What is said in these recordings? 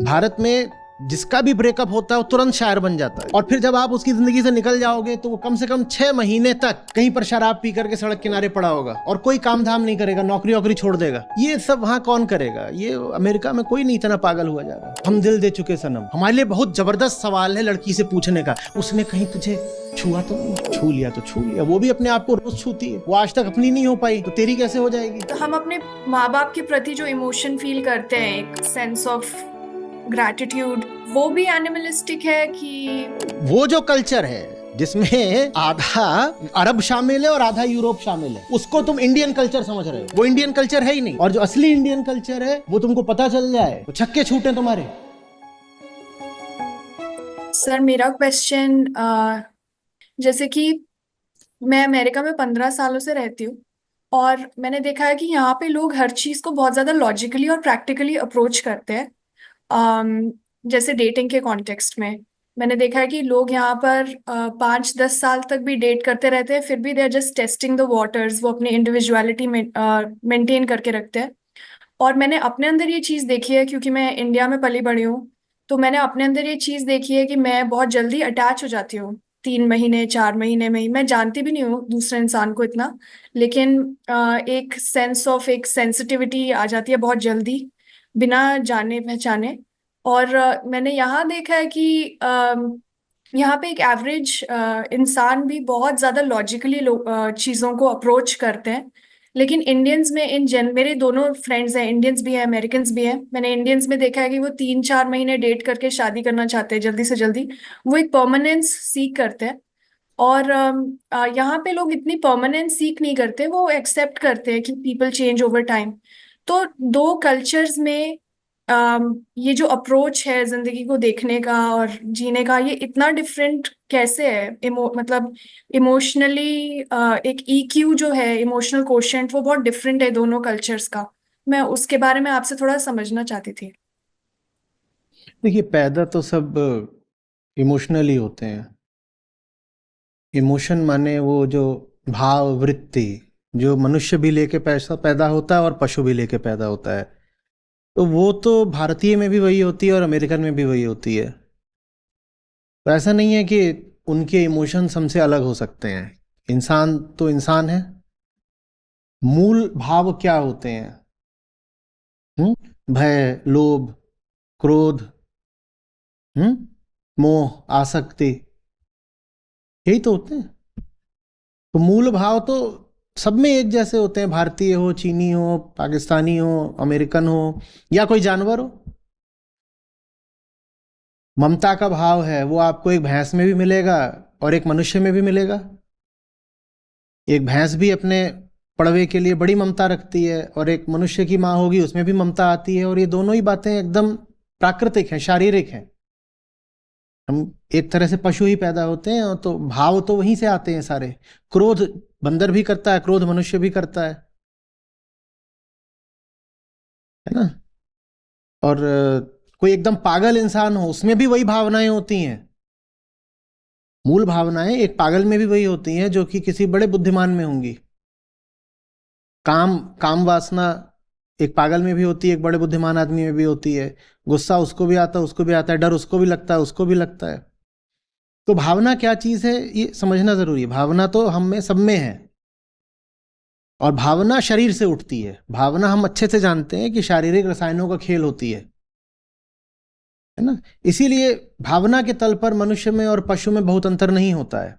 भारत में जिसका भी ब्रेकअप होता है वो तुरंत शायर बन जाता है, और फिर जब आप उसकी जिंदगी से निकल जाओगे तो वो कम से कम 6 महीने तक कहीं पर शराब पी करके सड़क किनारे पड़ा होगा और कोई काम धाम नहीं करेगा, नौकरी वोकरी छोड़ देगा। ये सब वहां कौन करेगा? ये अमेरिका में कोई नहीं इतना पागल हुआ जा रहा। हम दिल दे चुके सनम। हमारे लिए बहुत जबरदस्त सवाल है लड़की से पूछने का, उसने कहीं तुझे छुआ तो नहीं? छू लिया तो छू लिया। वो भी अपने आप को रोज छूती है, वो आज तक अपनी नहीं हो पाई, तो तेरी कैसे हो जाएगी? तो हम अपने माँ बाप के प्रति जो इमोशन फील करते हैं, एक सेंस ऑफ ग्रैटिट्यूड, वो भी एनिमलिस्टिक है कि वो जो कल्चर है जिसमें आधा अरब शामिल है और आधा यूरोप शामिल है, उसको तुम इंडियन कल्चर समझ रहे हो। वो इंडियन कल्चर है ही नहीं। और जो असली इंडियन कल्चर है वो तुमको पता चल जाए तो छक्के छूटे तुम्हारे। सर मेरा क्वेश्चन, जैसे कि मैं अमेरिका में 15 सालों से रहती हूँ और मैंने देखा है कि यहाँ पे लोग हर चीज़ को बहुत ज़्यादा लॉजिकली और प्रैक्टिकली अप्रोच करते हैं। जैसे डेटिंग के कॉन्टेक्स्ट में मैंने देखा है कि लोग यहाँ पर 5-10 साल तक भी डेट करते रहते हैं, फिर भी they are just testing the waters. वो अपनी इंडिविजुअलिटी में मेंटेन करके रखते हैं। और मैंने अपने अंदर ये चीज़ देखी है, क्योंकि मैं इंडिया में पली बड़ी हूँ, तो मैंने अपने अंदर ये चीज़ देखी है कि मैं बहुत जल्दी अटैच हो जाती हूँ। 3 महीने 4 महीने में ही मैं जानती भी नहीं हूँ दूसरे इंसान को इतना, लेकिन एक सेंस ऑफ एक सेंसिटिविटी आ जाती है बहुत जल्दी, बिना जाने पहचाने। और मैंने यहाँ देखा है कि यहाँ पे एक एवरेज इंसान भी बहुत ज़्यादा लॉजिकली चीज़ों को अप्रोच करते हैं। लेकिन इंडियंस में मेरे दोनों फ्रेंड्स हैं, इंडियंस भी हैं अमेरिकन्स भी हैं। मैंने इंडियंस में देखा है कि वो 3-4 महीने डेट करके शादी करना चाहते हैं जल्दी से जल्दी। वो एक परमानेंस सीख करते हैं। और यहाँ पे लोग इतनी परमानेंस सीख नहीं करते, वो एक्सेप्ट करते हैं कि पीपल चेंज ओवर टाइम। तो दो कल्चर्स में ये जो अप्रोच है जिंदगी को देखने का और जीने का, ये इतना डिफरेंट कैसे है? मतलब इमोशनली एक ईक्यू जो है, इमोशनल कोशेंट, वो बहुत डिफरेंट है दोनों कल्चर्स का। मैं उसके बारे में आपसे थोड़ा समझना चाहती थी। देखिए, पैदा तो सब इमोशनली होते हैं। इमोशन माने वो जो भाव वृत्ति जो मनुष्य भी लेके पैसा पैदा होता है और पशु भी लेके पैदा होता है, तो वो तो भारतीय में भी वही होती है और अमेरिकन में भी वही होती है। तो ऐसा नहीं है कि उनके इमोशंस हमसे अलग हो सकते हैं। इंसान तो इंसान है। मूल भाव क्या होते हैं? भय, लोभ, क्रोध, मोह, आसक्ति, यही तो होते हैं। तो मूल भाव तो सब में एक जैसे होते हैं, भारतीय हो, चीनी हो, पाकिस्तानी हो, अमेरिकन हो, या कोई जानवर हो। ममता का भाव है वो आपको एक भैंस में भी मिलेगा और एक मनुष्य में भी मिलेगा। एक भैंस भी अपने पड़वे के लिए बड़ी ममता रखती है और एक मनुष्य की माँ होगी उसमें भी ममता आती है, और ये दोनों ही बातें एकदम प्राकृतिक हैं, शारीरिक हैं। हम एक तरह से पशु ही पैदा होते हैं, और तो भाव तो वहीं से आते हैं सारे। क्रोध बंदर भी करता है, क्रोध मनुष्य भी करता है ना? और कोई एकदम पागल इंसान हो उसमें भी वही भावनाएं होती हैं। मूल भावनाएं एक पागल में भी वही होती हैं जो कि किसी बड़े बुद्धिमान में होंगी। काम काम वासना एक पागल में भी होती है, एक बड़े बुद्धिमान आदमी में भी होती है। गुस्सा उसको भी आता है, उसको भी आता है। डर उसको भी लगता है, उसको भी लगता है। तो भावना क्या चीज है ये समझना जरूरी है। भावना तो हम में सब में है, और भावना शरीर से उठती है। भावना हम अच्छे से जानते हैं कि शारीरिक रसायनों का खेल होती है ना? इसीलिए भावना के तल पर मनुष्य में और पशु में बहुत अंतर नहीं होता है।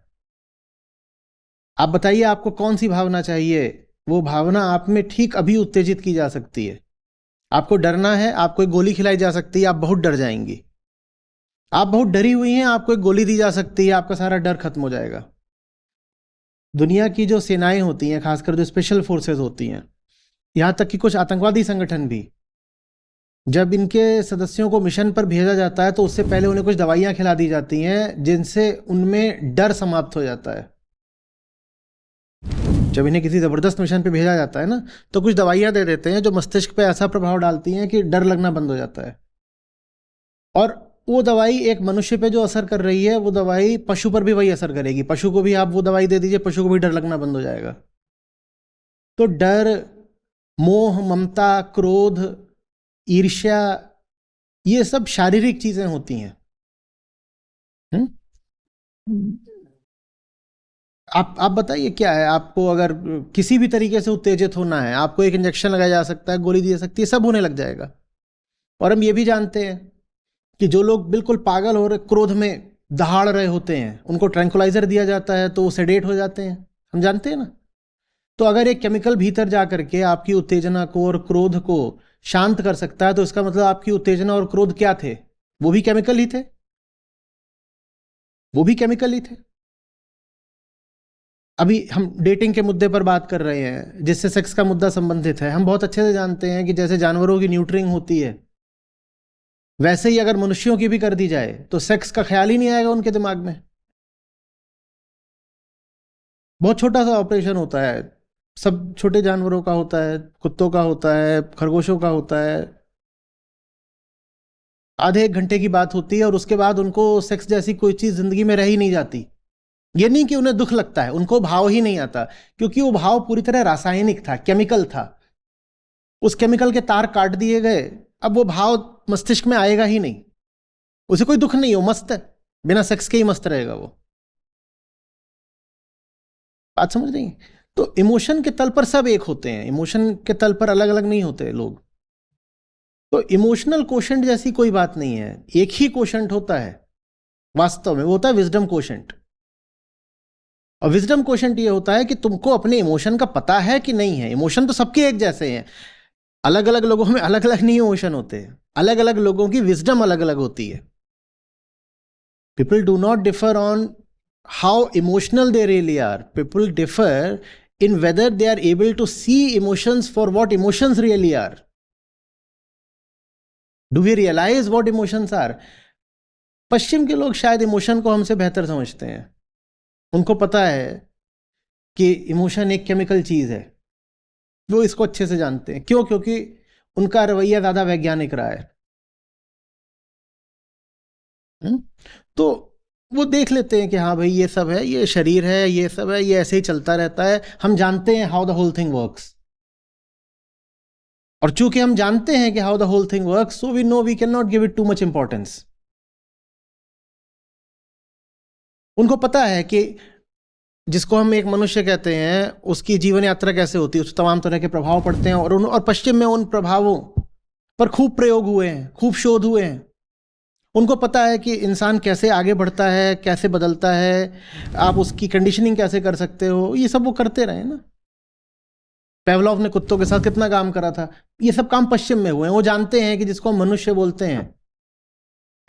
आप बताइए आपको कौन सी भावना चाहिए? वो भावना आप में ठीक अभी उत्तेजित की जा सकती है। आपको डरना है, आपको एक गोली खिलाई जा सकती है, आप बहुत डर जाएंगी। आप बहुत डरी हुई हैं, आपको एक गोली दी जा सकती है, आपका सारा डर खत्म हो जाएगा। दुनिया की जो सेनाएं होती हैं, खासकर जो स्पेशल फोर्सेस होती हैं, यहां तक कि कुछ आतंकवादी संगठन भी, जब इनके सदस्यों को मिशन पर भेजा जाता है तो उससे पहले उन्हें कुछ दवाइयां खिला दी जाती हैं जिनसे उनमें डर समाप्त हो जाता है। जब इन्हें किसी ज़बरदस्त मिशन पे भेजा जाता है ना, तो कुछ दवाइयां दे देते हैं जो मस्तिष्क पे ऐसा प्रभाव डालती हैं कि डर लगना बंद हो जाता है। और वो दवाई एक मनुष्य पे जो असर कर रही है, वो दवाई पशु पर भी वही असर करेगी। पशु को भी आप वो दवाई दे दीजिए, पशु को भी डर लगना बंद हो जाएगा। तो डर, मोह, ममता, क्रोध, ईर्ष्या, ये सब शारीरिक चीजें होती हैं। हम्म? आप बताइए क्या है आपको, अगर किसी भी तरीके से उत्तेजित होना है, आपको एक इंजेक्शन लगाया जा सकता है, गोली दी जा सकती है, सब होने लग जाएगा। और हम ये भी जानते हैं कि जो लोग बिल्कुल पागल हो रहे, क्रोध में दहाड़ रहे होते हैं, उनको ट्रैंकुलाइजर दिया जाता है तो वो सेडेट हो जाते हैं, हम जानते हैं ना। तो अगर एक केमिकल भीतर जा करके आपकी उत्तेजना को और क्रोध को शांत कर सकता है, तो इसका मतलब आपकी उत्तेजना और क्रोध क्या थे? वो भी केमिकल ही थे, वो भी केमिकल ही थे। अभी हम डेटिंग के मुद्दे पर बात कर रहे हैं, जिससे सेक्स का मुद्दा संबंधित है। हम बहुत अच्छे से जानते हैं कि जैसे जानवरों की न्यूट्रिंग होती है, वैसे ही अगर मनुष्यों की भी कर दी जाए तो सेक्स का ख्याल ही नहीं आएगा उनके दिमाग में। बहुत छोटा सा ऑपरेशन होता है, सब छोटे जानवरों का होता है, कुत्तों का होता है, खरगोशों का होता है। आधे एक घंटे की बात होती है और उसके बाद उनको सेक्स जैसी कोई चीज जिंदगी में रह ही नहीं जाती। ये नहीं कि उन्हें दुख लगता है, उनको भाव ही नहीं आता, क्योंकि वो भाव पूरी तरह रासायनिक था, केमिकल था। उस केमिकल के तार काट दिए गए, अब वो भाव मस्तिष्क में आएगा ही नहीं। उसे कोई दुख नहीं, हो मस्त है, बिना सेक्स के ही मस्त रहेगा वो। बात समझ रही हैं? तो इमोशन के तल पर सब एक होते हैं, इमोशन के तल पर अलग अलग नहीं होते लोग। तो इमोशनल कोशेंट जैसी कोई बात नहीं है, एक ही कोशेंट होता है वास्तव में, वो होता है विजडम कोशेंट। और विजडम कोशेंट ये होता है कि तुमको अपने इमोशन का पता है कि नहीं है। इमोशन तो सबके एक जैसे हैं, अलग अलग लोगों में अलग अलग नहीं इमोशन होते हैं, अलग अलग लोगों की विजडम अलग अलग होती है। People do not differ on how emotional they really are, people differ in whether they are able to see emotions for what emotions really are. Do we realize what emotions are? पश्चिम के लोग शायद emotion को हमसे बेहतर समझते हैं। उनको पता है कि इमोशन एक केमिकल चीज है, वो इसको अच्छे से जानते हैं। क्यों? क्योंकि उनका रवैया ज्यादा वैज्ञानिक रहा है। तो वो देख लेते हैं कि हाँ भाई ये सब है, ये शरीर है, ये सब है, ये ऐसे ही चलता रहता है। हम जानते हैं how the whole thing works, और चूंकि हम जानते हैं कि how the whole thing works, so we know we can not give it too much importance. उनको पता है कि जिसको हम एक मनुष्य कहते हैं, उसकी जीवन यात्रा कैसे होती है, उस तमाम तरह के प्रभाव पड़ते हैं, और पश्चिम में उन प्रभावों पर खूब प्रयोग हुए हैं, खूब शोध हुए हैं। उनको पता है कि इंसान कैसे आगे बढ़ता है, कैसे बदलता है, आप उसकी कंडीशनिंग कैसे कर सकते हो। ये सब वो करते रहे ना। पेवलॉव ने कुत्तों के साथ कितना काम करा था। ये सब काम पश्चिम में हुए हैं। वो जानते हैं कि जिसको हम मनुष्य बोलते हैं,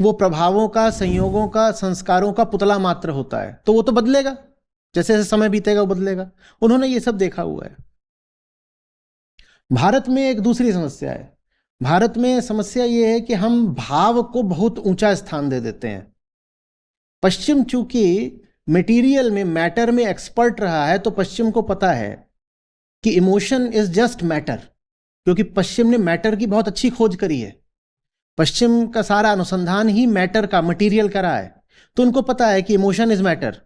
वो प्रभावों का, संयोगों का, संस्कारों का पुतला मात्र होता है। तो वो तो बदलेगा, जैसे जैसे समय बीतेगा वो बदलेगा। उन्होंने ये सब देखा हुआ है। भारत में एक दूसरी समस्या है। भारत में समस्या ये है कि हम भाव को बहुत ऊंचा स्थान दे देते हैं। पश्चिम चूंकि मटेरियल में, मैटर में एक्सपर्ट रहा है, तो पश्चिम को पता है कि इमोशन इज जस्ट मैटर, क्योंकि पश्चिम ने मैटर की बहुत अच्छी खोज करी है। पश्चिम का सारा अनुसंधान ही मैटर का, मटेरियल का रहा है। तो उनको पता है कि इमोशन इज मैटर,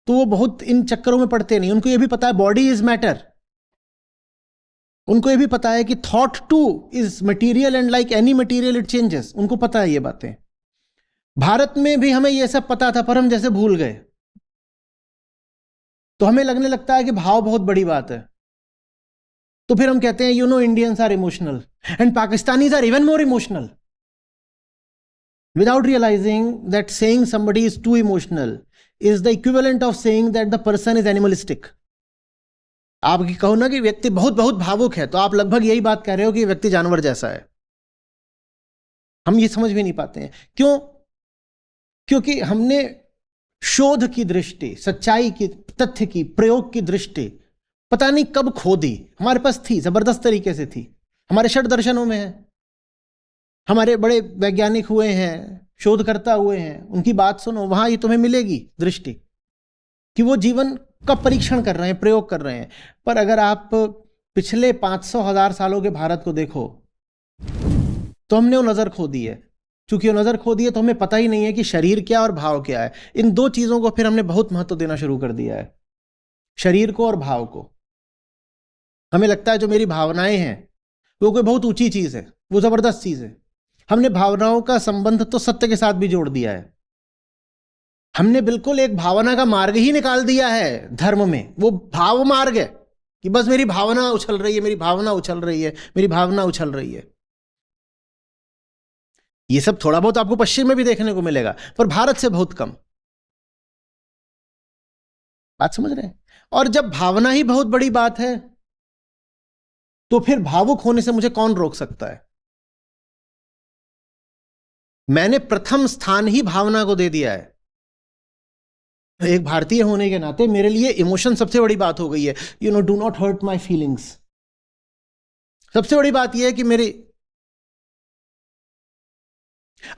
तो वो बहुत इन चक्करों में पड़ते नहीं। उनको ये भी पता है बॉडी इज मैटर, उनको ये भी पता है कि thought two is material and like any material it changes. उनको पता है ये बातें। भारत में भी हमें ये सब पता था, पर हम जैसे भूल गए। तो हमें लगने लगता है कि भाव बहुत बड़ी बात है। तो फिर हम कहते हैं, you know, Indians are emotional and Pakistanis are even more emotional, without realizing that saying somebody is too emotional is the equivalent of saying that the person is animalistic. आप कहो ना कि व्यक्ति बहुत बहुत भावुक है, तो आप लगभग यही बात कह रहे हो कि व्यक्ति जानवर जैसा है। हम ये समझ भी नहीं पाते हैं। क्यों? क्योंकि हमने शोध की दृष्टि, सच्चाई की, तथ्य की, प्रयोग की दृष्टि पता नहीं कब खो दी। हमारे पास थी, जबरदस्त तरीके से थी, हमारे षड दर्शनों में है। हमारे बड़े वैज्ञानिक हुए हैं, शोधकर्ता हुए हैं, उनकी बात सुनो, वहां ये तुम्हें मिलेगी दृष्टि कि वो जीवन का परीक्षण कर रहे हैं, प्रयोग कर रहे हैं। पर अगर आप पिछले 500,000 सालों के भारत को देखो, तो हमने वो नजर खो दी है। चूंकि वो नजर खो दी है, तो हमें पता ही नहीं है कि शरीर क्या और भाव क्या है। इन दो चीजों को फिर हमने बहुत महत्व देना शुरू कर दिया है, शरीर को और भाव को। हमें लगता है जो मेरी भावनाएं हैं वो कोई बहुत ऊंची चीज है, वो जबरदस्त चीज है। हमने भावनाओं का संबंध तो सत्य के साथ भी जोड़ दिया है। हमने बिल्कुल एक भावना का मार्ग ही निकाल दिया है धर्म में, वो भाव मार्ग है कि बस मेरी भावना उछल रही है, मेरी भावना उछल रही है, मेरी भावना उछल रही है। ये सब थोड़ा बहुत आपको पश्चिम में भी देखने को मिलेगा, पर भारत से बहुत कम। बात समझ रहे हैं? और जब भावना ही बहुत बड़ी बात है, तो फिर भावुक होने से मुझे कौन रोक सकता है? मैंने प्रथम स्थान ही भावना को दे दिया है। एक भारतीय होने के नाते मेरे लिए इमोशन सबसे बड़ी बात हो गई है। Do not hurt my feelings. सबसे बड़ी बात यह है कि मेरी,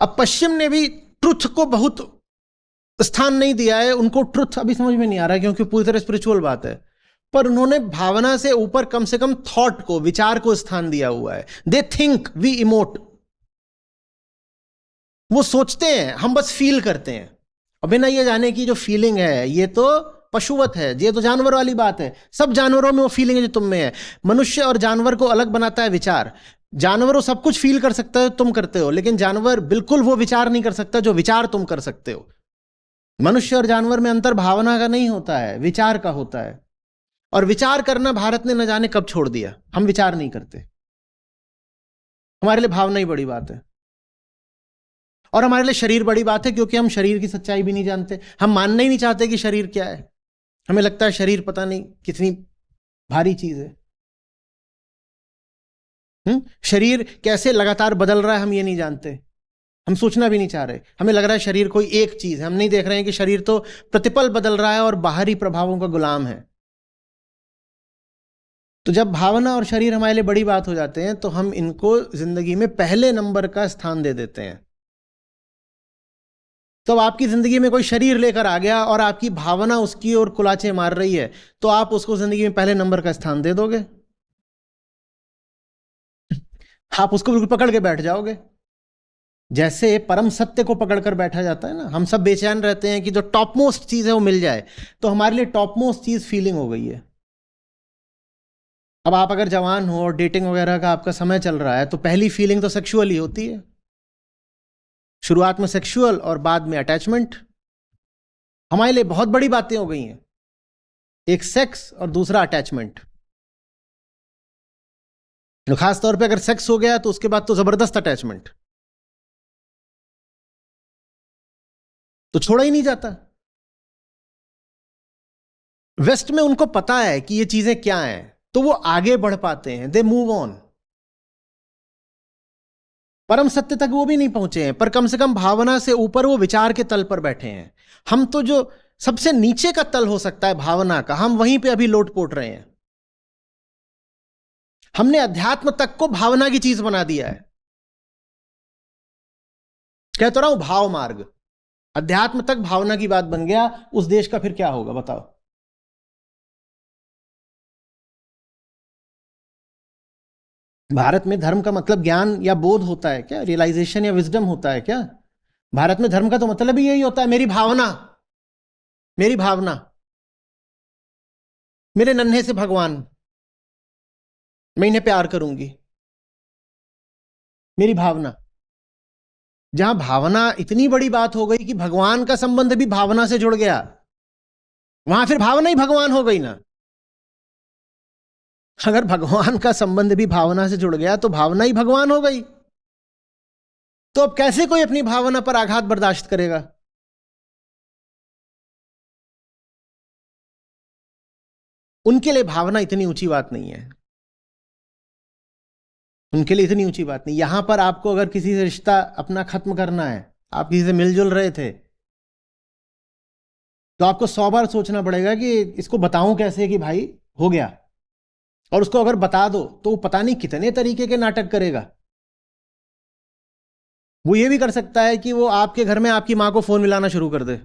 अब पश्चिम ने भी ट्रुथ को बहुत स्थान नहीं दिया है। उनको ट्रुथ अभी समझ में नहीं आ रहा है क्योंकि पूरी तरह स्पिरिचुअल बात है, पर उन्होंने भावना से ऊपर कम से कम थॉट को, विचार को स्थान दिया हुआ है। They think, we emote. वो सोचते हैं, हम बस फील करते हैं। और बिना ये जाने की जो फीलिंग है ये तो पशुवत है, ये तो जानवर वाली बात है। सब जानवरों में वो फीलिंग है जो तुम में है। मनुष्य और जानवर को अलग बनाता है विचार। जानवर वो सब कुछ फील कर सकता है तुम करते हो, लेकिन जानवर बिल्कुल वो विचार नहीं कर सकता जो विचार तुम कर सकते हो। मनुष्य और जानवर में अंतर भावना का नहीं होता है, विचार का होता है। और विचार करना भारत ने न जाने कब छोड़ दिया। हम विचार नहीं करते, हमारे लिए भावना ही बड़ी बात है। और हमारे लिए शरीर बड़ी बात है क्योंकि हम शरीर की सच्चाई भी नहीं जानते। हम मानना ही नहीं चाहते कि शरीर क्या है। हमें लगता है शरीर पता नहीं कितनी भारी चीज है। शरीर कैसे लगातार बदल रहा है हम ये नहीं जानते, हम सोचना भी नहीं चाह रहे। हमें लग रहा है शरीर कोई एक चीज है। हम नहीं देख रहे हैं कि शरीर तो प्रतिपल बदल रहा है और बाहरी प्रभावों का गुलाम है। तो जब भावना और शरीर हमारे लिए बड़ी बात हो जाते हैं तो हम इनको जिंदगी में पहले नंबर का स्थान दे देते हैं। तो आपकी जिंदगी में कोई शरीर लेकर आ गया और आपकी भावना उसकी ओर कुलाचे मार रही है, तो आप उसको जिंदगी में पहले नंबर का स्थान दे दोगे। आप उसको बिल्कुल पकड़ के बैठ जाओगे, जैसे परम सत्य को पकड़कर बैठा जाता है ना। हम सब बेचैन रहते हैं कि जो टॉप मोस्ट चीज है वो मिल जाए। तो हमारे लिए टॉप मोस्ट चीज फीलिंग हो गई है। अब आप अगर जवान हो और डेटिंग वगैरह का आपका समय चल रहा है, तो पहली फीलिंग तो सेक्सुअल ही होती है। शुरुआत में सेक्सुअल और बाद में अटैचमेंट। हमारे लिए बहुत बड़ी बातें हो गई हैं, एक सेक्स और दूसरा अटैचमेंट। खास तौर पे अगर सेक्स हो गया तो उसके बाद तो जबरदस्त अटैचमेंट, तो छोड़ा ही नहीं जाता। वेस्ट में उनको पता है कि ये चीजें क्या हैं, तो वो आगे बढ़ पाते हैं, दे मूव ऑन। परम सत्य तक वो भी नहीं पहुंचे हैं, पर कम से कम भावना से ऊपर वो विचार के तल पर बैठे हैं। हम तो जो सबसे नीचे का तल हो सकता है भावना का, हम वहीं पे अभी लोट-पोट रहे हैं। हमने अध्यात्म तक को भावना की चीज बना दिया है। कह तो रहा हूं भाव मार्ग, अध्यात्म तक भावना की बात बन गया। उस देश का फिर क्या होगा बताओ? भारत में धर्म का मतलब ज्ञान या बोध होता है क्या? रियलाइजेशन या विजडम होता है क्या? भारत में धर्म का तो मतलब ही यही होता है, मेरी भावना, मेरी भावना, मेरे नन्हे से भगवान, मैं इन्हें प्यार करूंगी, मेरी भावना। जहां भावना इतनी बड़ी बात हो गई कि भगवान का संबंध भी भावना से जुड़ गया, वहां फिर भावना ही भगवान हो गई ना। अगर भगवान का संबंध भी भावना से जुड़ गया तो भावना ही भगवान हो गई। तो अब कैसे कोई अपनी भावना पर आघात बर्दाश्त करेगा? उनके लिए भावना इतनी ऊंची बात नहीं है, उनके लिए इतनी ऊंची बात नहीं। यहां पर आपको अगर किसी से रिश्ता अपना खत्म करना है, आप किसी से मिलजुल रहे थे, तो आपको 100 बार सोचना पड़ेगा कि इसको बताऊं कैसे कि भाई हो गया। और उसको अगर बता दो तो वो पता नहीं कितने तरीके के नाटक करेगा। वो ये भी कर सकता है कि वो आपके घर में आपकी मां को फोन मिलाना शुरू कर दे।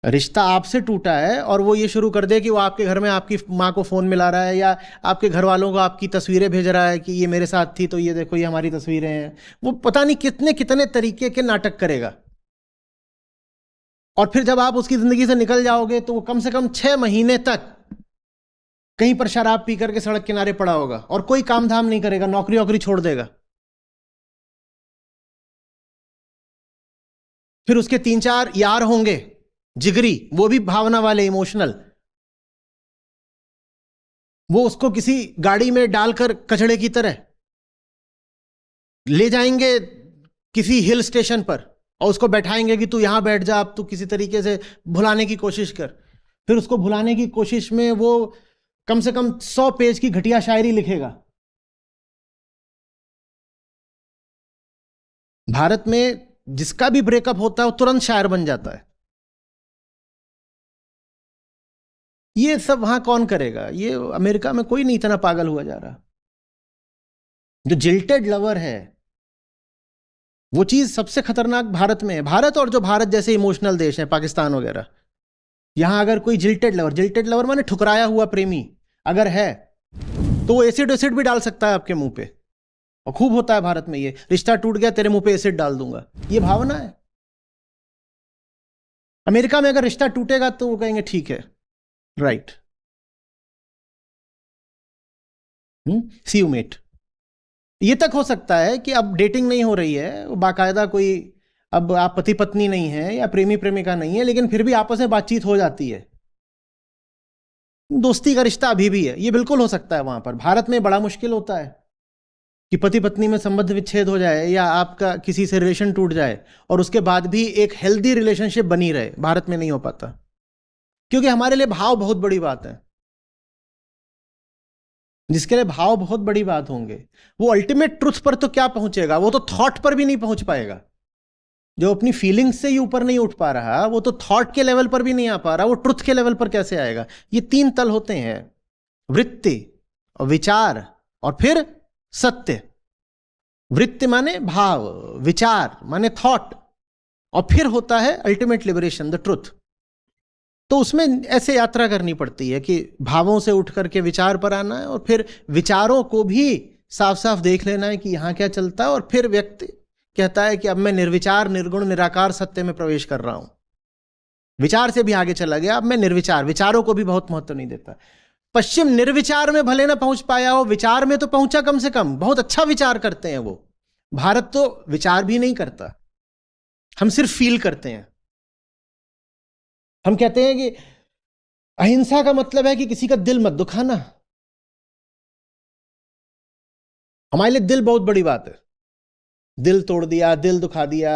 रिश्ता आपसे टूटा है और वो ये शुरू कर दे कि वो आपके घर में आपकी मां को फोन मिला रहा है, या आपके घर वालों को आपकी तस्वीरें भेज रहा है कि ये मेरे साथ थी तो ये देखो ये हमारी तस्वीरें हैं। वो पता नहीं कितने कितने तरीके के नाटक करेगा। और फिर जब आप उसकी जिंदगी से निकल जाओगे तो वो कम से कम 6 महीने तक कहीं पर शराब पी करके सड़क किनारे पड़ा होगा और कोई काम धाम नहीं करेगा, नौकरी वोकरी छोड़ देगा। फिर उसके 3-4 यार होंगे जिगरी, वो भी भावना वाले, इमोशनल। वो उसको किसी गाड़ी में डालकर कचड़े की तरह ले जाएंगे किसी हिल स्टेशन पर और उसको बैठाएंगे कि तू यहां बैठ जा, अब तू किसी तरीके से भुलाने की कोशिश कर। फिर उसको भुलाने की कोशिश में वो कम से कम 100 पेज की घटिया शायरी लिखेगा। भारत में जिसका भी ब्रेकअप होता है वो तुरंत शायर बन जाता है। ये सब वहां कौन करेगा? ये अमेरिका में कोई नहीं इतना पागल हुआ जा रहा। जो जिल्टेड लवर है, वो चीज सबसे खतरनाक भारत में है। भारत और जो भारत जैसे इमोशनल देश है, पाकिस्तान वगैरह, यहां अगर कोई जिल्टेड लवर माने ठुकराया हुआ प्रेमी अगर है तो वो एसिड एसिड भी डाल सकता है आपके मुंह पे। और खूब होता है भारत में, ये रिश्ता टूट गया तेरे मुंह पे एसिड डाल दूंगा, ये भावना है। अमेरिका में अगर रिश्ता टूटेगा तो वो कहेंगे ठीक है, राइट, सी यू मेट। ये तक हो सकता है कि अब डेटिंग नहीं हो रही है, वो बाकायदा कोई, अब आप पति पत्नी नहीं है या प्रेमी प्रेमिका नहीं है, लेकिन फिर भी आपस में बातचीत हो जाती है, दोस्ती का रिश्ता अभी भी है। ये बिल्कुल हो सकता है वहां पर। भारत में बड़ा मुश्किल होता है कि पति पत्नी में संबंध विच्छेद हो जाए या आपका किसी से रिलेशन टूट जाए और उसके बाद भी एक हेल्दी रिलेशनशिप बनी रहे। भारत में नहीं हो पाता, क्योंकि हमारे लिए भाव बहुत बड़ी बात है। जिसके लिए भाव बहुत बड़ी बात होंगे वो अल्टीमेट ट्रुथ पर तो क्या पहुंचेगा, वो तो थॉट पर भी नहीं पहुंच पाएगा। जो अपनी फीलिंग्स से ही ऊपर नहीं उठ पा रहा, वो तो थॉट के लेवल पर भी नहीं आ पा रहा, वो ट्रुथ के लेवल पर कैसे आएगा? ये 3 तल होते हैं, वृत्ति और विचार और फिर सत्य। वृत्ति माने भाव, विचार माने थॉट, और फिर होता है अल्टीमेट लिबरेशन, द ट्रुथ। तो उसमें ऐसे यात्रा करनी पड़ती है कि भावों से उठ करके विचार पर आना है और फिर विचारों को भी साफ साफ देख लेना है कि यहां क्या चलता है। और फिर व्यक्ति कहता है कि अब मैं निर्विचार निर्गुण निराकार सत्य में प्रवेश कर रहा हूं। विचार से भी आगे चला गया, अब मैं निर्विचार, विचारों को भी बहुत महत्व नहीं देता। पश्चिम निर्विचार में भले ना पहुंच पाया हो, विचार में तो पहुंचा कम से कम, बहुत अच्छा विचार करते हैं वो। भारत तो विचार भी नहीं करता, हम सिर्फ फील करते हैं। हम कहते हैं कि अहिंसा का मतलब है कि किसी का दिल मत दुखाना। हमारे लिए दिल बहुत बड़ी बात है। दिल तोड़ दिया, दिल दुखा दिया,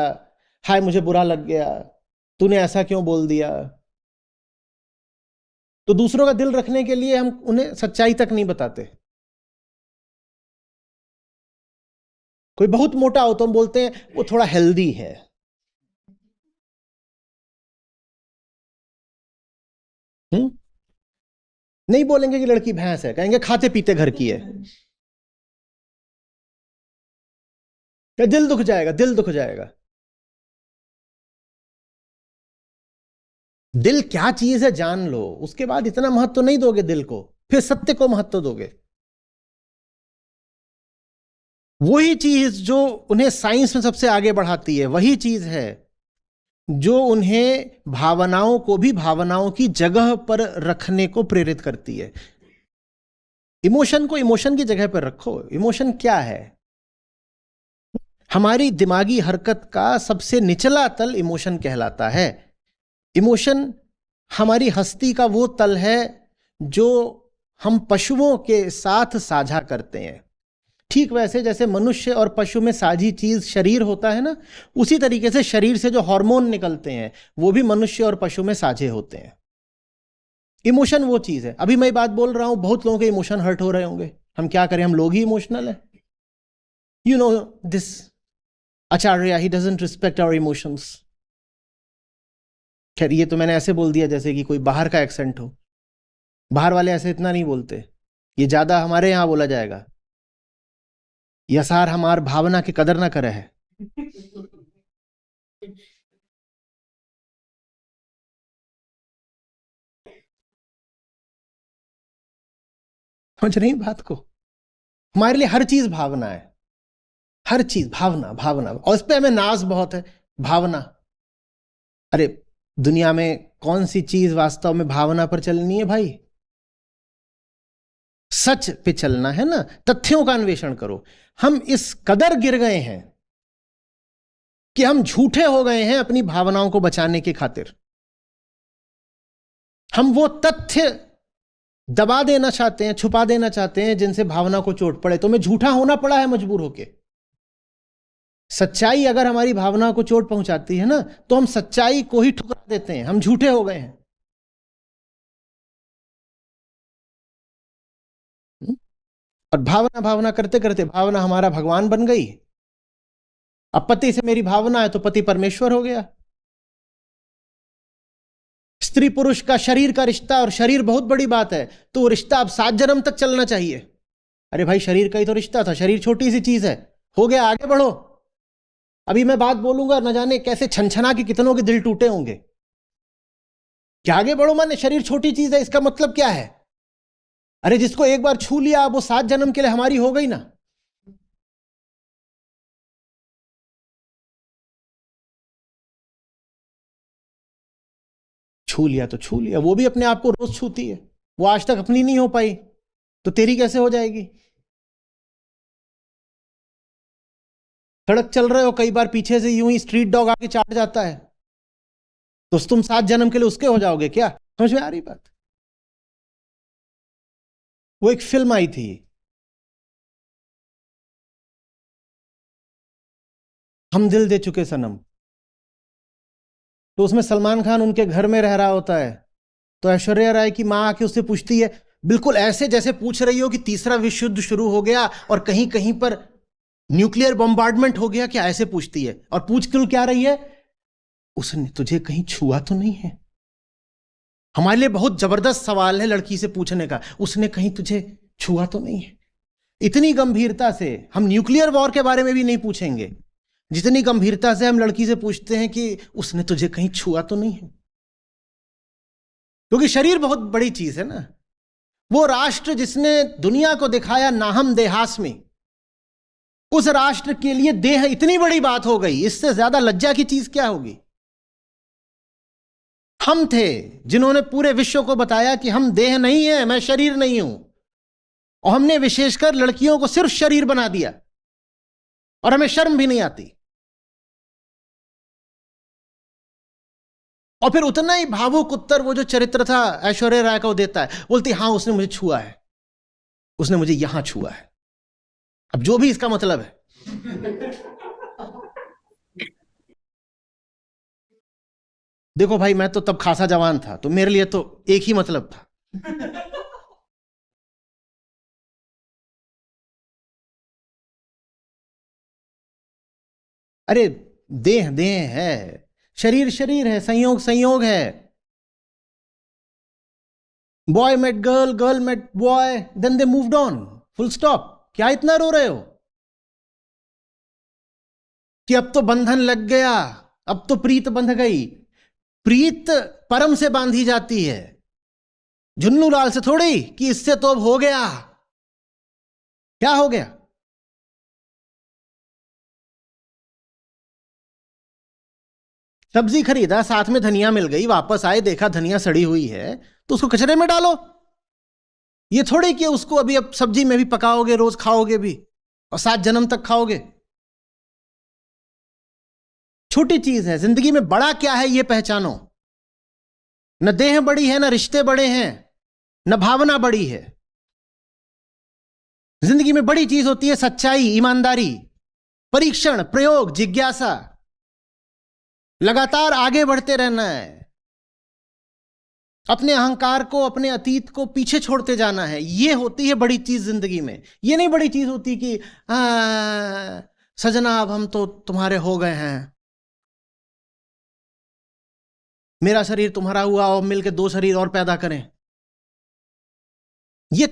हाय मुझे बुरा लग गया, तूने ऐसा क्यों बोल दिया। तो दूसरों का दिल रखने के लिए हम उन्हें सच्चाई तक नहीं बताते। कोई बहुत मोटा हो तो हम बोलते हैं वो थोड़ा हेल्दी है। नहीं बोलेंगे कि लड़की भैंस है, कहेंगे खाते पीते घर की है। दिल दुख जाएगा, दिल दुख जाएगा। दिल क्या चीज है जान लो, उसके बाद इतना महत्व नहीं दोगे दिल को, फिर सत्य को महत्व दोगे। वही चीज जो उन्हें साइंस में सबसे आगे बढ़ाती है, वही चीज है जो उन्हें भावनाओं को भी भावनाओं की जगह पर रखने को प्रेरित करती है। इमोशन को इमोशन की जगह पर रखो। इमोशन क्या है? हमारी दिमागी हरकत का सबसे निचला तल इमोशन कहलाता है। इमोशन हमारी हस्ती का वो तल है जो हम पशुओं के साथ साझा करते हैं। ठीक वैसे जैसे मनुष्य और पशु में साझी चीज शरीर होता है ना, उसी तरीके से शरीर से जो हार्मोन निकलते हैं वो भी मनुष्य और पशु में साझे होते हैं। इमोशन वो चीज है। अभी मैं बात बोल रहा हूं, बहुत लोगों के इमोशन हर्ट हो रहे होंगे। हम क्या करें, हम लोग ही इमोशनल है। You know this Acharya, he doesn't respect our emotions. खैर ये तो मैंने ऐसे बोल दिया जैसे कि कोई बाहर का एक्सेंट हो। बाहर वाले ऐसे इतना नहीं बोलते, ये ज्यादा हमारे यहां बोला जाएगा। यसार हमार भावना की कदर ना करे है। समझ रही बात को? हमारे लिए हर चीज भावना है, हर चीज भावना भावना। और इस पे हमें नाज बहुत है, भावना। अरे दुनिया में कौन सी चीज वास्तव में भावना पर चलनी है भाई? सच पे चलना है ना, तथ्यों का अन्वेषण करो। हम इस कदर गिर गए हैं कि हम झूठे हो गए हैं अपनी भावनाओं को बचाने की खातिर। हम वो तथ्य दबा देना चाहते हैं, छुपा देना चाहते हैं जिनसे भावना को चोट पड़े। तो मैं झूठा होना पड़ा है मजबूर होके। सच्चाई अगर हमारी भावना को चोट पहुंचाती है ना, तो हम सच्चाई को ही ठुकरा देते हैं, हम झूठे हो गए हैं। और भावना भावना करते करते भावना हमारा भगवान बन गई। अब पति से मेरी भावना है तो पति परमेश्वर हो गया। स्त्री पुरुष का शरीर का रिश्ता, और शरीर बहुत बड़ी बात है, तो वो रिश्ता अब 7 जन्म तक चलना चाहिए। अरे भाई, शरीर का ही तो रिश्ता था, शरीर छोटी सी चीज है, हो गया, आगे बढ़ो। अभी मैं बात बोलूंगा, न जाने कैसे छनछना के कितनों के दिल टूटे होंगे कि आगे बढ़ो माने शरीर छोटी चीज है, इसका मतलब क्या है? अरे जिसको एक बार छू लिया, वो 7 जन्म के लिए हमारी हो गई ना। छू लिया तो छू लिया, वो भी अपने आप को रोज छूती है, वो आज तक अपनी नहीं हो पाई, तो तेरी कैसे हो जाएगी? सड़क चल रहे हो, कई बार पीछे से यूं ही स्ट्रीट डॉग आके चाट जाता है, तो तुम 7 जन्म के लिए उसके हो जाओगे क्या? समझ में आ रही बात? वो एक फिल्म आई थी, हम दिल दे चुके सनम। तो उसमें सलमान खान उनके घर में रह रहा होता है, तो ऐश्वर्या राय की मां आके उससे पूछती है, बिल्कुल ऐसे जैसे पूछ रही हो कि तीसरा विश्व युद्ध शुरू हो गया और कहीं कहीं पर न्यूक्लियर बॉम्बार्डमेंट हो गया क्या, ऐसे पूछती है। और पूछ क्यों क्या रही है? उसने तुझे कहीं छुआ तो नहीं है? हमारे लिए बहुत जबरदस्त सवाल है लड़की से पूछने का, उसने कहीं तुझे छुआ तो नहीं है? इतनी गंभीरता से हम न्यूक्लियर वॉर के बारे में भी नहीं पूछेंगे जितनी गंभीरता से हम लड़की से पूछते हैं कि उसने तुझे कहीं छुआ तो नहीं है। क्योंकि शरीर बहुत बड़ी चीज है ना। वो राष्ट्र जिसने दुनिया को दिखाया नाहम देहास में, उस राष्ट्र के लिए देह इतनी बड़ी बात हो गई, इससे ज्यादा लज्जा की चीज क्या होगी? हम थे जिन्होंने पूरे विश्व को बताया कि हम देह नहीं है, मैं शरीर नहीं हूं। और हमने विशेषकर लड़कियों को सिर्फ शरीर बना दिया, और हमें शर्म भी नहीं आती। और फिर उतना ही भावुक उत्तर वो जो चरित्र था ऐश्वर्या राय का वो देता है, बोलती हां उसने मुझे छुआ है, उसने मुझे यहां छुआ है। अब जो भी इसका मतलब है। देखो भाई, मैं तो तब खासा जवान था, तो मेरे लिए तो एक ही मतलब था। अरे देह देह है, शरीर शरीर है, संयोग संयोग है। Boy met girl, girl met boy, then they moved on, full stop. क्या इतना रो रहे हो कि अब तो बंधन लग गया, अब तो प्रीत बंध गई? प्रीत परम से बांधी जाती है, झुन्नू लाल से थोड़ी कि इससे तो अब हो गया। क्या हो गया? सब्जी खरीदा, साथ में धनिया मिल गई, वापस आए देखा धनिया सड़ी हुई है, तो उसको कचरे में डालो। ये थोड़ी कि उसको अभी अब सब्जी में भी पकाओगे, रोज खाओगे भी, और 7 जन्म तक खाओगे। छोटी चीज है जिंदगी में, बड़ा क्या है ये पहचानो। न देह बड़ी है, न रिश्ते बड़े हैं, न भावना बड़ी है। जिंदगी में बड़ी चीज होती है सच्चाई, ईमानदारी, परीक्षण, प्रयोग, जिज्ञासा। लगातार आगे बढ़ते रहना है, अपने अहंकार को, अपने अतीत को पीछे छोड़ते जाना है। ये होती है बड़ी चीज जिंदगी में। ये नहीं बड़ी चीज होती कि सजना अब हम तो तुम्हारे हो गए हैं, मेरा शरीर तुम्हारा हुआ और मिलकर 2 शरीर और पैदा करें। ये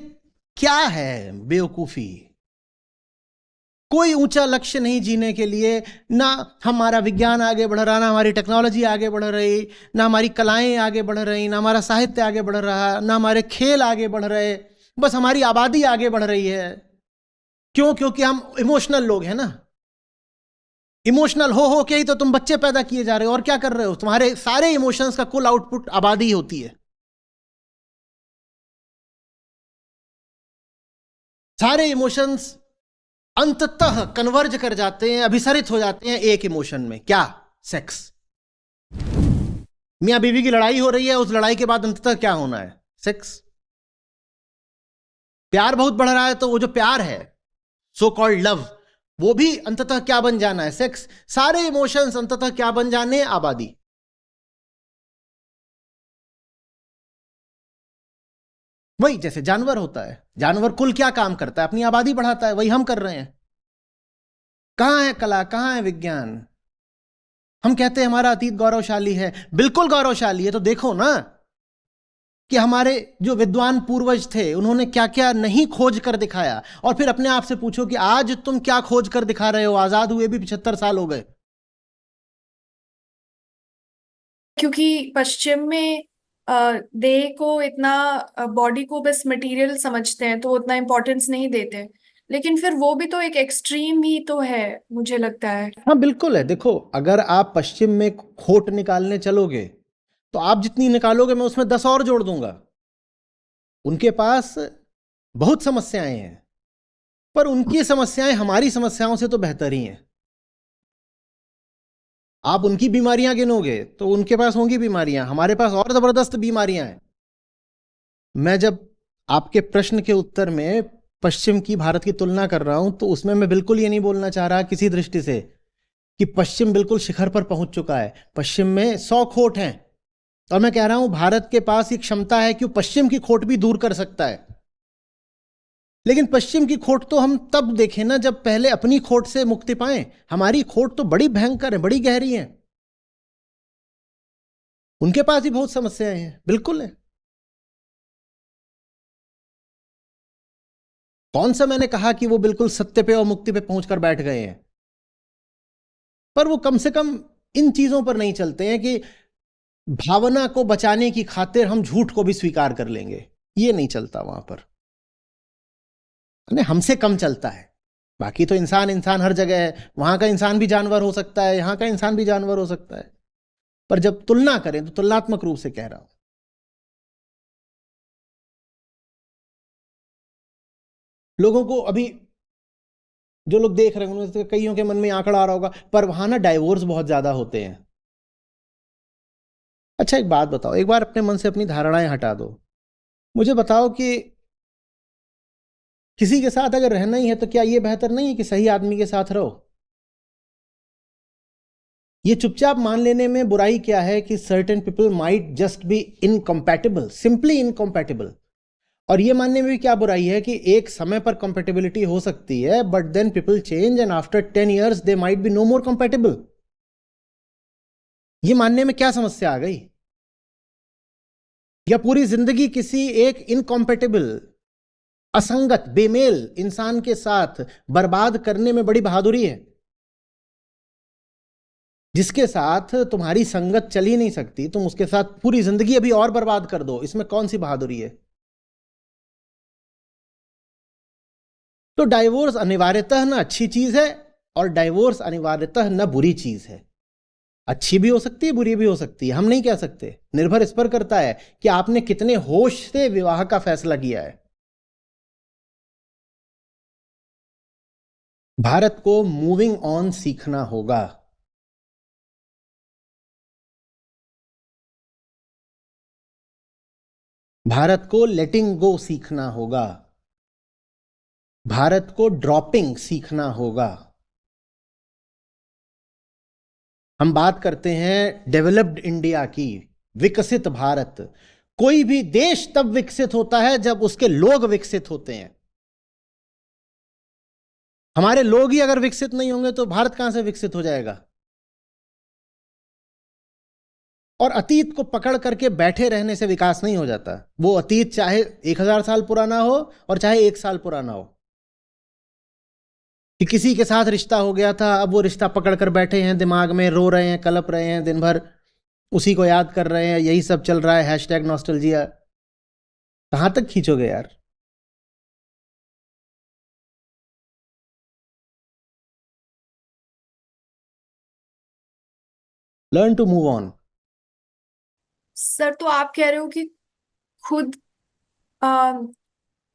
क्या है बेवकूफी? कोई ऊंचा लक्ष्य नहीं जीने के लिए। ना हमारा विज्ञान आगे बढ़ रहा, ना हमारी टेक्नोलॉजी आगे बढ़ रही, ना हमारी कलाएं आगे बढ़ रही, ना हमारा साहित्य आगे बढ़ रहा, ना हमारे खेल आगे बढ़ रहे। बस हमारी आबादी आगे बढ़ रही है। क्यों? क्योंकि हम इमोशनल लोग हैं ना। इमोशनल हो के ही तो तुम बच्चे पैदा किए जा रहे हो। और क्या कर रहे हो? तुम्हारे सारे इमोशंस का कुल आउटपुट आबादी होती है। सारे इमोशंस अंततः कन्वर्ज कर जाते हैं, अभिसरित हो जाते हैं एक इमोशन में। क्या? सेक्स। मियां बीवी की लड़ाई हो रही है, उस लड़ाई के बाद अंततः क्या होना है? सेक्स। प्यार बहुत बढ़ रहा है, तो वो जो प्यार है, सो कॉल्ड लव, वो भी अंततः क्या बन जाना है? सेक्स। सारे इमोशंस अंततः क्या बन जाने? आबादी। वही जैसे जानवर होता है, जानवर कुल क्या काम करता है? अपनी आबादी बढ़ाता है। वही हम कर रहे हैं। कहां है कला, कहां है विज्ञान? हम कहते हैं हमारा अतीत गौरवशाली है, बिल्कुल गौरवशाली है। तो देखो ना कि हमारे जो विद्वान पूर्वज थे, उन्होंने क्या क्या नहीं खोज कर दिखाया। और फिर अपने आप से पूछो कि आज तुम क्या खोज कर दिखा रहे हो? आजाद हुए भी 75 साल हो गए। क्योंकि पश्चिम में देह को इतना, बॉडी को बस मटेरियल समझते हैं, तो उतना इम्पोर्टेंस नहीं देते। लेकिन फिर वो भी तो एक एक्सट्रीम ही तो है, मुझे लगता है। हाँ बिल्कुल है। देखो, अगर आप पश्चिम में खोट निकालने चलोगे, तो आप जितनी निकालोगे मैं उसमें 10 और जोड़ दूंगा। उनके पास बहुत समस्याएं हैं, पर उनकी समस्याएं हमारी समस्याओं से तो बेहतर ही हैं। आप उनकी बीमारियां गिनोगे तो उनके पास होंगी बीमारियां, हमारे पास और जबरदस्त बीमारियां हैं। मैं जब आपके प्रश्न के उत्तर में पश्चिम की भारत की तुलना कर रहा हूं, तो उसमें मैं बिल्कुल ये नहीं बोलना चाह रहा किसी दृष्टि से कि पश्चिम बिल्कुल शिखर पर पहुंच चुका है। पश्चिम में 100 खोट हैं, और मैं कह रहा हूं भारत के पास एक क्षमता है कि वो पश्चिम की खोट भी दूर कर सकता है। लेकिन पश्चिम की खोट तो हम तब देखें ना, जब पहले अपनी खोट से मुक्ति पाएं। हमारी खोट तो बड़ी भयंकर है, बड़ी गहरी है। उनके पास भी बहुत समस्याएं हैं, बिल्कुल है। कौन सा मैंने कहा कि वो बिल्कुल सत्य पे और मुक्ति पे पहुंचकर बैठ गए हैं? पर वो कम से कम इन चीजों पर नहीं चलते हैं कि भावना को बचाने की खातिर हम झूठ को भी स्वीकार कर लेंगे। ये नहीं चलता वहां पर। हमसे कम चलता है। बाकी तो इंसान इंसान हर जगह है। वहां का इंसान भी जानवर हो सकता है, यहां का इंसान भी जानवर हो सकता है। पर जब तुलना करें तो तुलनात्मक रूप से कह रहा हूं। लोगों को अभी जो लोग देख रहे हैं, उनमें से कईयों के मन में आंकड़ा आ रहा होगा, पर वहां ना डाइवोर्स बहुत ज्यादा होते हैं। अच्छा एक बात बताओ, एक बार अपने मन से अपनी धारणाएं हटा दो। मुझे बताओ कि किसी के साथ अगर रहना ही है, तो क्या यह बेहतर नहीं है कि सही आदमी के साथ रहो? ये चुपचाप मान लेने में बुराई क्या है कि certain people might just be incompatible, simply incompatible. और ये मानने में भी क्या बुराई है कि एक समय पर कंपेटेबिलिटी हो सकती है, but then people change and after 10 years they might be no more compatible. ये मानने में क्या समस्या आ गई? या पूरी जिंदगी किसी एक इनकॉम्पेटेबल, असंगत, बेमेल इंसान के साथ बर्बाद करने में बड़ी बहादुरी है? जिसके साथ तुम्हारी संगत चल ही नहीं सकती, तुम उसके साथ पूरी जिंदगी अभी और बर्बाद कर दो, इसमें कौन सी बहादुरी है? तो डाइवोर्स अनिवार्यतः न अच्छी चीज है, और डाइवोर्स अनिवार्यतः न बुरी चीज है। अच्छी भी हो सकती है, बुरी भी हो सकती है, हम नहीं कह सकते। निर्भर इस पर करता है कि आपने कितने होश से विवाह का फैसला किया है। भारत को मूविंग ऑन सीखना होगा। भारत को लेटिंग गो सीखना होगा। भारत को ड्रॉपिंग सीखना होगा। हम बात करते हैं डेवलप्ड इंडिया की, विकसित भारत। कोई भी देश तब विकसित होता है जब उसके लोग विकसित होते हैं। हमारे लोग ही अगर विकसित नहीं होंगे तो भारत कहां से विकसित हो जाएगा? और अतीत को पकड़ करके बैठे रहने से विकास नहीं हो जाता। वो अतीत चाहे 1000 साल पुराना हो और चाहे 1 साल पुराना हो। कि किसी के साथ रिश्ता हो गया था, अब वो रिश्ता पकड़ कर बैठे हैं, दिमाग में रो रहे हैं, कलप रहे हैं, दिन भर उसी को याद कर रहे हैं, यही सब चल रहा है, हैशटैग नॉस्टैल्जिया। कहां तक खींचोगे यार? Learn to move on. Sir, तो आप कह रहे हो कि खुद आ,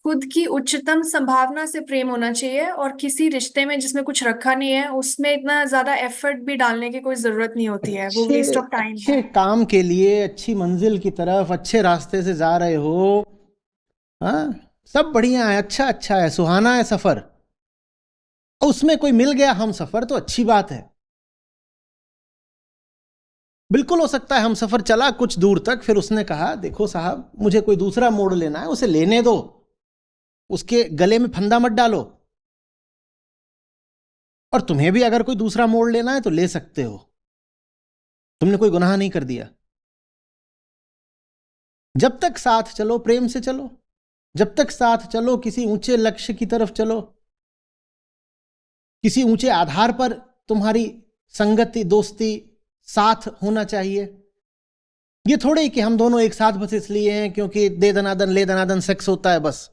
खुद की उच्चतम संभावना से प्रेम होना चाहिए, और किसी रिश्ते में जिसमें कुछ रखा नहीं है उसमें इतना ज्यादा एफर्ट भी डालने की कोई जरूरत नहीं होती है, वो अच्छे वेस्ट ऑफ टाइम अच्छे है। काम के लिए अच्छी मंजिल की तरफ अच्छे रास्ते से जा रहे हो। हाँ, सब बढ़िया है, अच्छा अच्छा है, सुहाना है सफर। और उसमें कोई मिल गया हम सफर तो अच्छी बात है। बिल्कुल हो सकता है हम सफर चला कुछ दूर तक, फिर उसने कहा देखो साहब मुझे कोई दूसरा मोड़ लेना है, उसे लेने दो, उसके गले में फंदा मत डालो। और तुम्हें भी अगर कोई दूसरा मोड़ लेना है तो ले सकते हो, तुमने कोई गुनाह नहीं कर दिया। जब तक साथ चलो प्रेम से चलो, जब तक साथ चलो किसी ऊंचे लक्ष्य की तरफ चलो, किसी ऊंचे आधार पर तुम्हारी संगति दोस्ती साथ होना चाहिए। ये थोड़े कि हम दोनों एक साथ बस इसलिए हैं क्योंकि दे दनादन ले दनादन सेक्स होता है बस,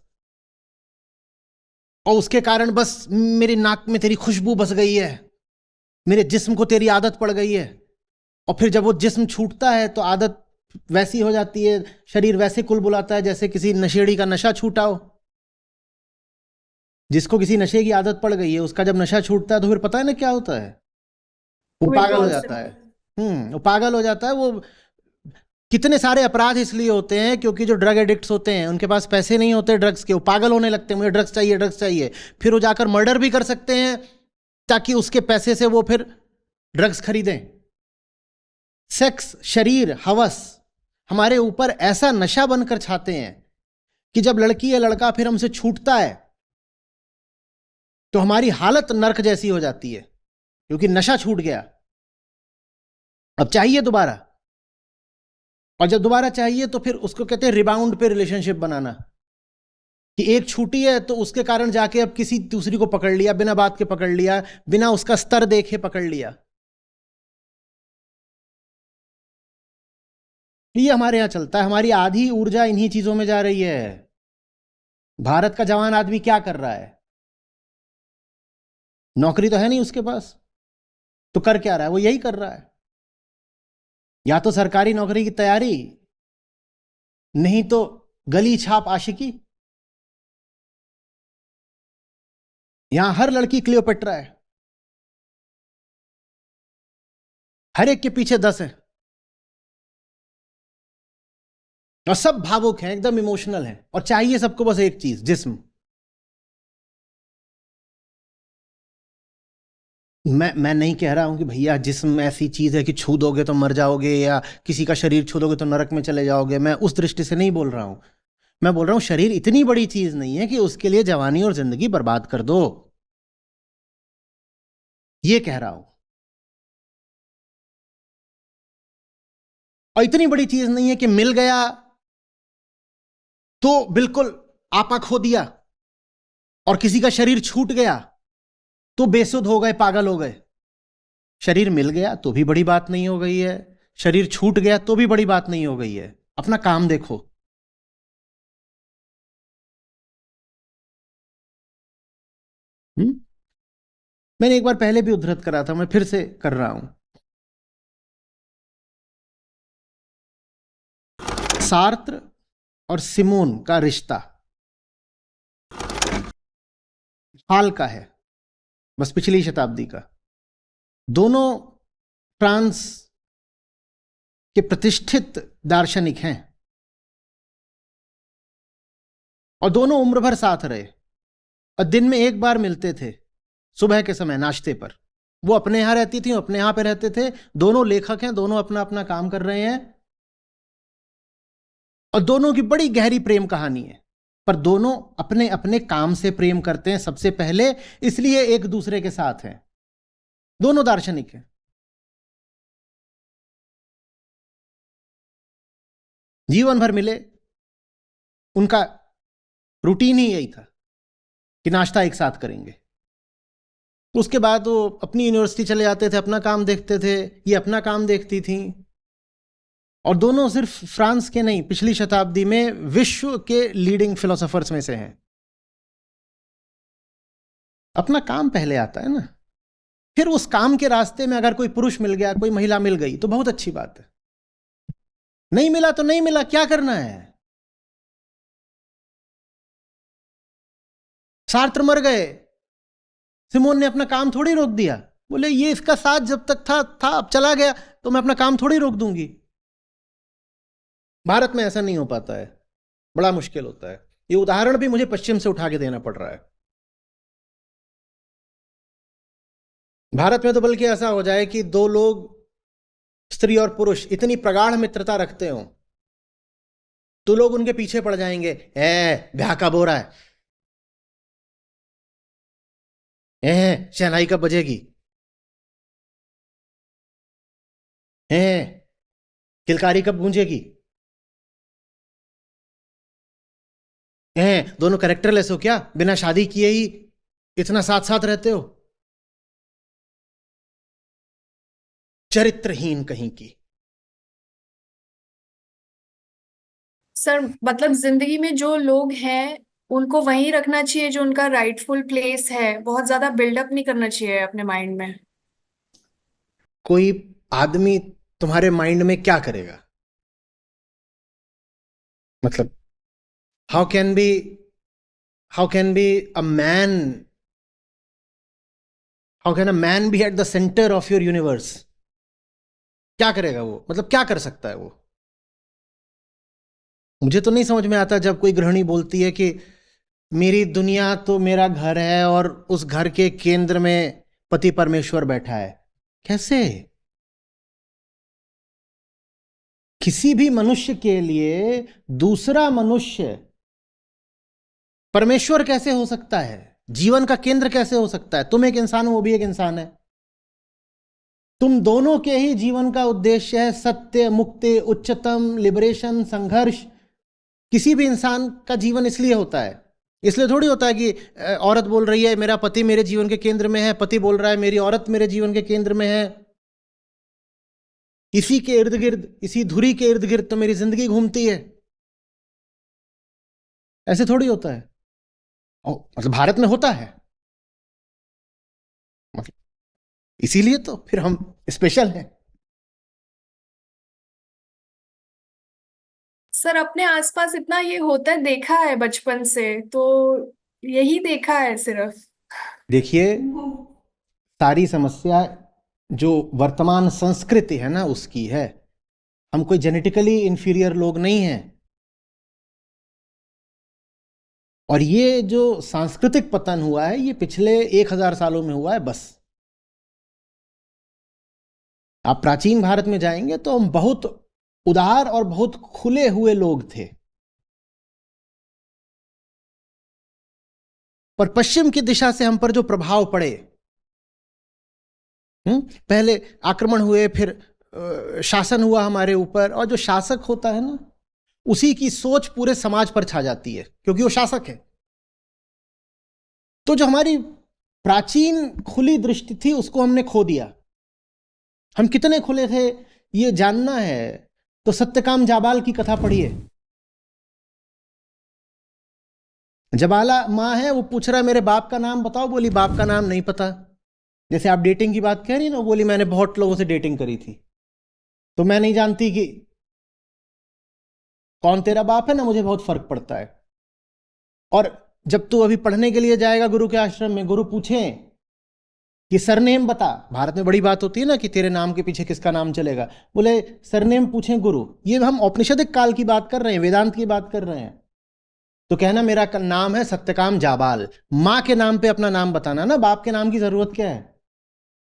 और उसके कारण बस मेरी नाक में तेरी खुशबू बस गई है, मेरे जिस्म को तेरी आदत पड़ गई है, और फिर जब वो जिस्म छूटता है तो आदत वैसी हो जाती है, शरीर वैसे कुलबुलाता है जैसे किसी नशेड़ी का नशा छूटा हो। जिसको किसी नशे की आदत पड़ गई है उसका जब नशा छूटता है तो फिर पता है ना क्या होता है, वो पागल हो विड्रॉल जाता है। सिम्टम। वो पागल हो जाता है। वो कितने सारे अपराध इसलिए होते हैं क्योंकि जो ड्रग एडिक्ट्स होते हैं उनके पास पैसे नहीं होते ड्रग्स के, वो पागल होने लगते हैं, मुझे ड्रग्स चाहिए ड्रग्स चाहिए। फिर वो जाकर मर्डर भी कर सकते हैं ताकि उसके पैसे से वो फिर ड्रग्स खरीदें। सेक्स, शरीर, हवस हमारे ऊपर ऐसा नशा बनकर छाते हैं कि जब लड़की या लड़का फिर हमसे छूटता है तो हमारी हालत नर्क जैसी हो जाती है, क्योंकि नशा छूट गया, अब चाहिए दोबारा। और जब दोबारा चाहिए तो फिर उसको कहते हैं रिबाउंड पे रिलेशनशिप बनाना, कि एक छूटी है तो उसके कारण जाके अब किसी दूसरी को पकड़ लिया, बिना बात के पकड़ लिया, बिना उसका स्तर देखे पकड़ लिया। ये हमारे यहां चलता है, हमारी आधी ऊर्जा इन्हीं चीजों में जा रही है। भारत का जवान आदमी क्या कर रहा है? नौकरी तो है नहीं उसके पास, तो कर क्या रहा है? वो यही कर रहा है, या तो सरकारी नौकरी की तैयारी, नहीं तो गली छाप आशिकी। यहां हर लड़की क्लियोपेट्रा है, हर एक के पीछे 10 है, और सब भावुक हैं, एकदम इमोशनल हैं, और चाहिए सबको बस एक चीज, जिस्म। मैं नहीं कह रहा हूं कि भैया जिस्म ऐसी चीज है कि छू दोगे तो मर जाओगे, या किसी का शरीर छू दोगे तो नरक में चले जाओगे, मैं उस दृष्टि से नहीं बोल रहा हूं। मैं बोल रहा हूं शरीर इतनी बड़ी चीज नहीं है कि उसके लिए जवानी और जिंदगी बर्बाद कर दो, ये कह रहा हूं। और इतनी बड़ी चीज नहीं है कि मिल गया तो बिल्कुल आपा खो दिया, और किसी का शरीर छूट गया तो बेसुध हो गए, पागल हो गए। शरीर मिल गया तो भी बड़ी बात नहीं हो गई है, शरीर छूट गया तो भी बड़ी बात नहीं हो गई है। अपना काम देखो। मैंने एक बार पहले भी उद्धृत करा था, मैं फिर से कर रहा हूं। सार्त्र और सिमोन का रिश्ता हाल का है, बस पिछली शताब्दी का। दोनों फ्रांस के प्रतिष्ठित दार्शनिक हैं, और दोनों उम्र भर साथ रहे, और दिन में एक बार मिलते थे, सुबह के समय नाश्ते पर। वो अपने यहां रहती थी, अपने यहां पे रहते थे। दोनों लेखक हैं, दोनों अपना अपना काम कर रहे हैं, और दोनों की बड़ी गहरी प्रेम कहानी है। पर दोनों अपने अपने काम से प्रेम करते हैं सबसे पहले, इसलिए एक दूसरे के साथ हैं। दोनों दार्शनिक हैं, जीवन भर मिले, उनका रूटीन ही यही था कि नाश्ता एक साथ करेंगे। उसके बाद वो अपनी यूनिवर्सिटी चले जाते थे, अपना काम देखते थे, ये अपना काम देखती थी। और दोनों सिर्फ फ्रांस के नहीं, पिछली शताब्दी में विश्व के लीडिंग फिलोसोफर्स में से हैं। अपना काम पहले आता है ना, फिर उस काम के रास्ते में अगर कोई पुरुष मिल गया, कोई महिला मिल गई तो बहुत अच्छी बात है। नहीं मिला तो नहीं मिला, क्या करना है? सार्त्र मर गए, सिमोन ने अपना काम थोड़ी रोक दिया। बोले ये इसका साथ जब तक था अब चला गया तो मैं अपना काम थोड़ी रोक दूंगी। भारत में ऐसा नहीं हो पाता है, बड़ा मुश्किल होता है। ये उदाहरण भी मुझे पश्चिम से उठा के देना पड़ रहा है। भारत में तो बल्कि ऐसा हो जाए कि दो लोग, स्त्री और पुरुष, इतनी प्रगाढ़ मित्रता रखते हो तो लोग उनके पीछे पड़ जाएंगे, ब्याह कब हो रहा है, शहनाई कब बजेगी, किलकारी कब गूंजेगी, दोनों कैरेक्टरलेस हो क्या, बिना शादी किए ही इतना साथ साथ रहते हो, चरित्रहीन कहीं की। सर मतलब जिंदगी में जो लोग हैं उनको वहीं रखना चाहिए जो उनका राइटफुल प्लेस है, बहुत ज्यादा बिल्डअप नहीं करना चाहिए अपने माइंड में। कोई आदमी तुम्हारे माइंड में क्या करेगा? मतलब how can be a man, how can a man B at the centre of your universe? क्या करेगा वो? मतलब क्या कर सकता है वो? मुझे तो नहीं समझ में आता जब कोई गृहिणी बोलती है कि मेरी दुनिया तो मेरा घर है और उस घर के केंद्र में पति परमेश्वर बैठा है। कैसे? किसी भी मनुष्य के लिए दूसरा मनुष्य परमेश्वर कैसे हो सकता है? जीवन का केंद्र कैसे हो सकता है? तुम एक इंसान हो, वो भी एक इंसान है। तुम दोनों के ही जीवन का उद्देश्य है सत्य, मुक्ति, उच्चतम, लिबरेशन, संघर्ष। किसी भी इंसान का जीवन इसलिए होता है, इसलिए थोड़ी होता है कि औरत बोल रही है मेरा पति मेरे जीवन के केंद्र में है, पति बोल रहा है मेरी औरत मेरे जीवन के केंद्र में है। इसी के इर्द गिर्द, इसी धुरी के इर्द गिर्द तो मेरी जिंदगी घूमती है। ऐसे थोड़ी होता है। मतलब भारत में होता है, मतलब इसीलिए तो फिर हम स्पेशल हैं। सर अपने आसपास इतना ये होता है, देखा है बचपन से, तो यही देखा है सिर्फ। देखिए, सारी समस्या जो वर्तमान संस्कृति है ना उसकी है। हम कोई जेनेटिकली इंफीरियर लोग नहीं हैं। और ये जो सांस्कृतिक पतन हुआ है ये पिछले 1000 सालों में हुआ है बस। आप प्राचीन भारत में जाएंगे तो हम बहुत उदार और बहुत खुले हुए लोग थे। पर पश्चिम की दिशा से हम पर जो प्रभाव पड़े, पहले आक्रमण हुए, फिर शासन हुआ हमारे ऊपर, और जो शासक होता है ना उसी की सोच पूरे समाज पर छा जाती है क्योंकि वो शासक है। तो जो हमारी प्राचीन खुली दृष्टि थी उसको हमने खो दिया। हम कितने खुले थे ये जानना है तो सत्यकाम जाबाल की कथा पढ़िए। जबाला माँ है, वो पूछ रहा है मेरे बाप का नाम बताओ, बोली बाप का नाम नहीं पता। जैसे आप डेटिंग की बात कह रही ना, बोली मैंने बहुत लोगों से डेटिंग करी थी तो मैं नहीं जानती कि कौन तेरा बाप है ना, मुझे बहुत फर्क पड़ता है। और जब तू अभी पढ़ने के लिए जाएगा गुरु के आश्रम में, गुरु पूछें कि सरनेम बता, भारत में बड़ी बात होती है ना कि तेरे नाम के पीछे किसका नाम चलेगा, बोले सरनेम पूछें गुरु, ये हम औपनिषदिक काल की बात कर रहे हैं, वेदांत की बात कर रहे हैं, तो कहना मेरा नाम है सत्यकाम जाबाल। मां के नाम पे अपना नाम बताना ना, बाप के नाम की जरूरत क्या है?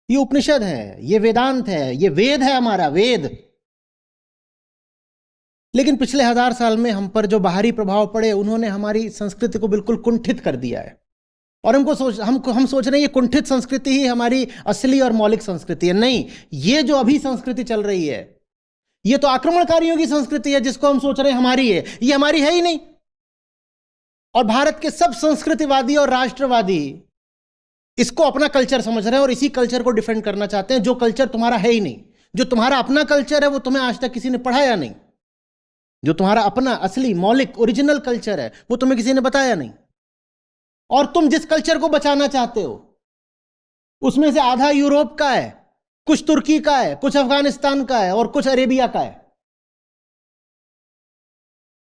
ये उपनिषद है, ये वेदांत है, ये वेद है, हमारा वेद। लेकिन पिछले 1000 साल में हम पर जो बाहरी प्रभाव पड़े उन्होंने हमारी संस्कृति को बिल्कुल कुंठित कर दिया है। और हम सोच रहे हैं ये कुंठित संस्कृति ही हमारी असली और मौलिक संस्कृति है। नहीं, ये जो अभी संस्कृति चल रही है ये तो आक्रमणकारियों की संस्कृति है जिसको हम सोच रहे हैं हमारी है, ये हमारी है ही नहीं। और भारत के सब संस्कृतिवादी और राष्ट्रवादी इसको अपना कल्चर समझ रहे हैं और इसी कल्चर को डिफेंड करना चाहते हैं, जो कल्चर तुम्हारा है ही नहीं। जो तुम्हारा अपना कल्चर है वो तुम्हें आज तक किसी ने पढ़ाया नहीं। जो तुम्हारा अपना असली मौलिक ओरिजिनल कल्चर है वो तुम्हें किसी ने बताया नहीं। और तुम जिस कल्चर को बचाना चाहते हो उसमें से आधा यूरोप का है, कुछ तुर्की का है, कुछ अफगानिस्तान का है और कुछ अरेबिया का है।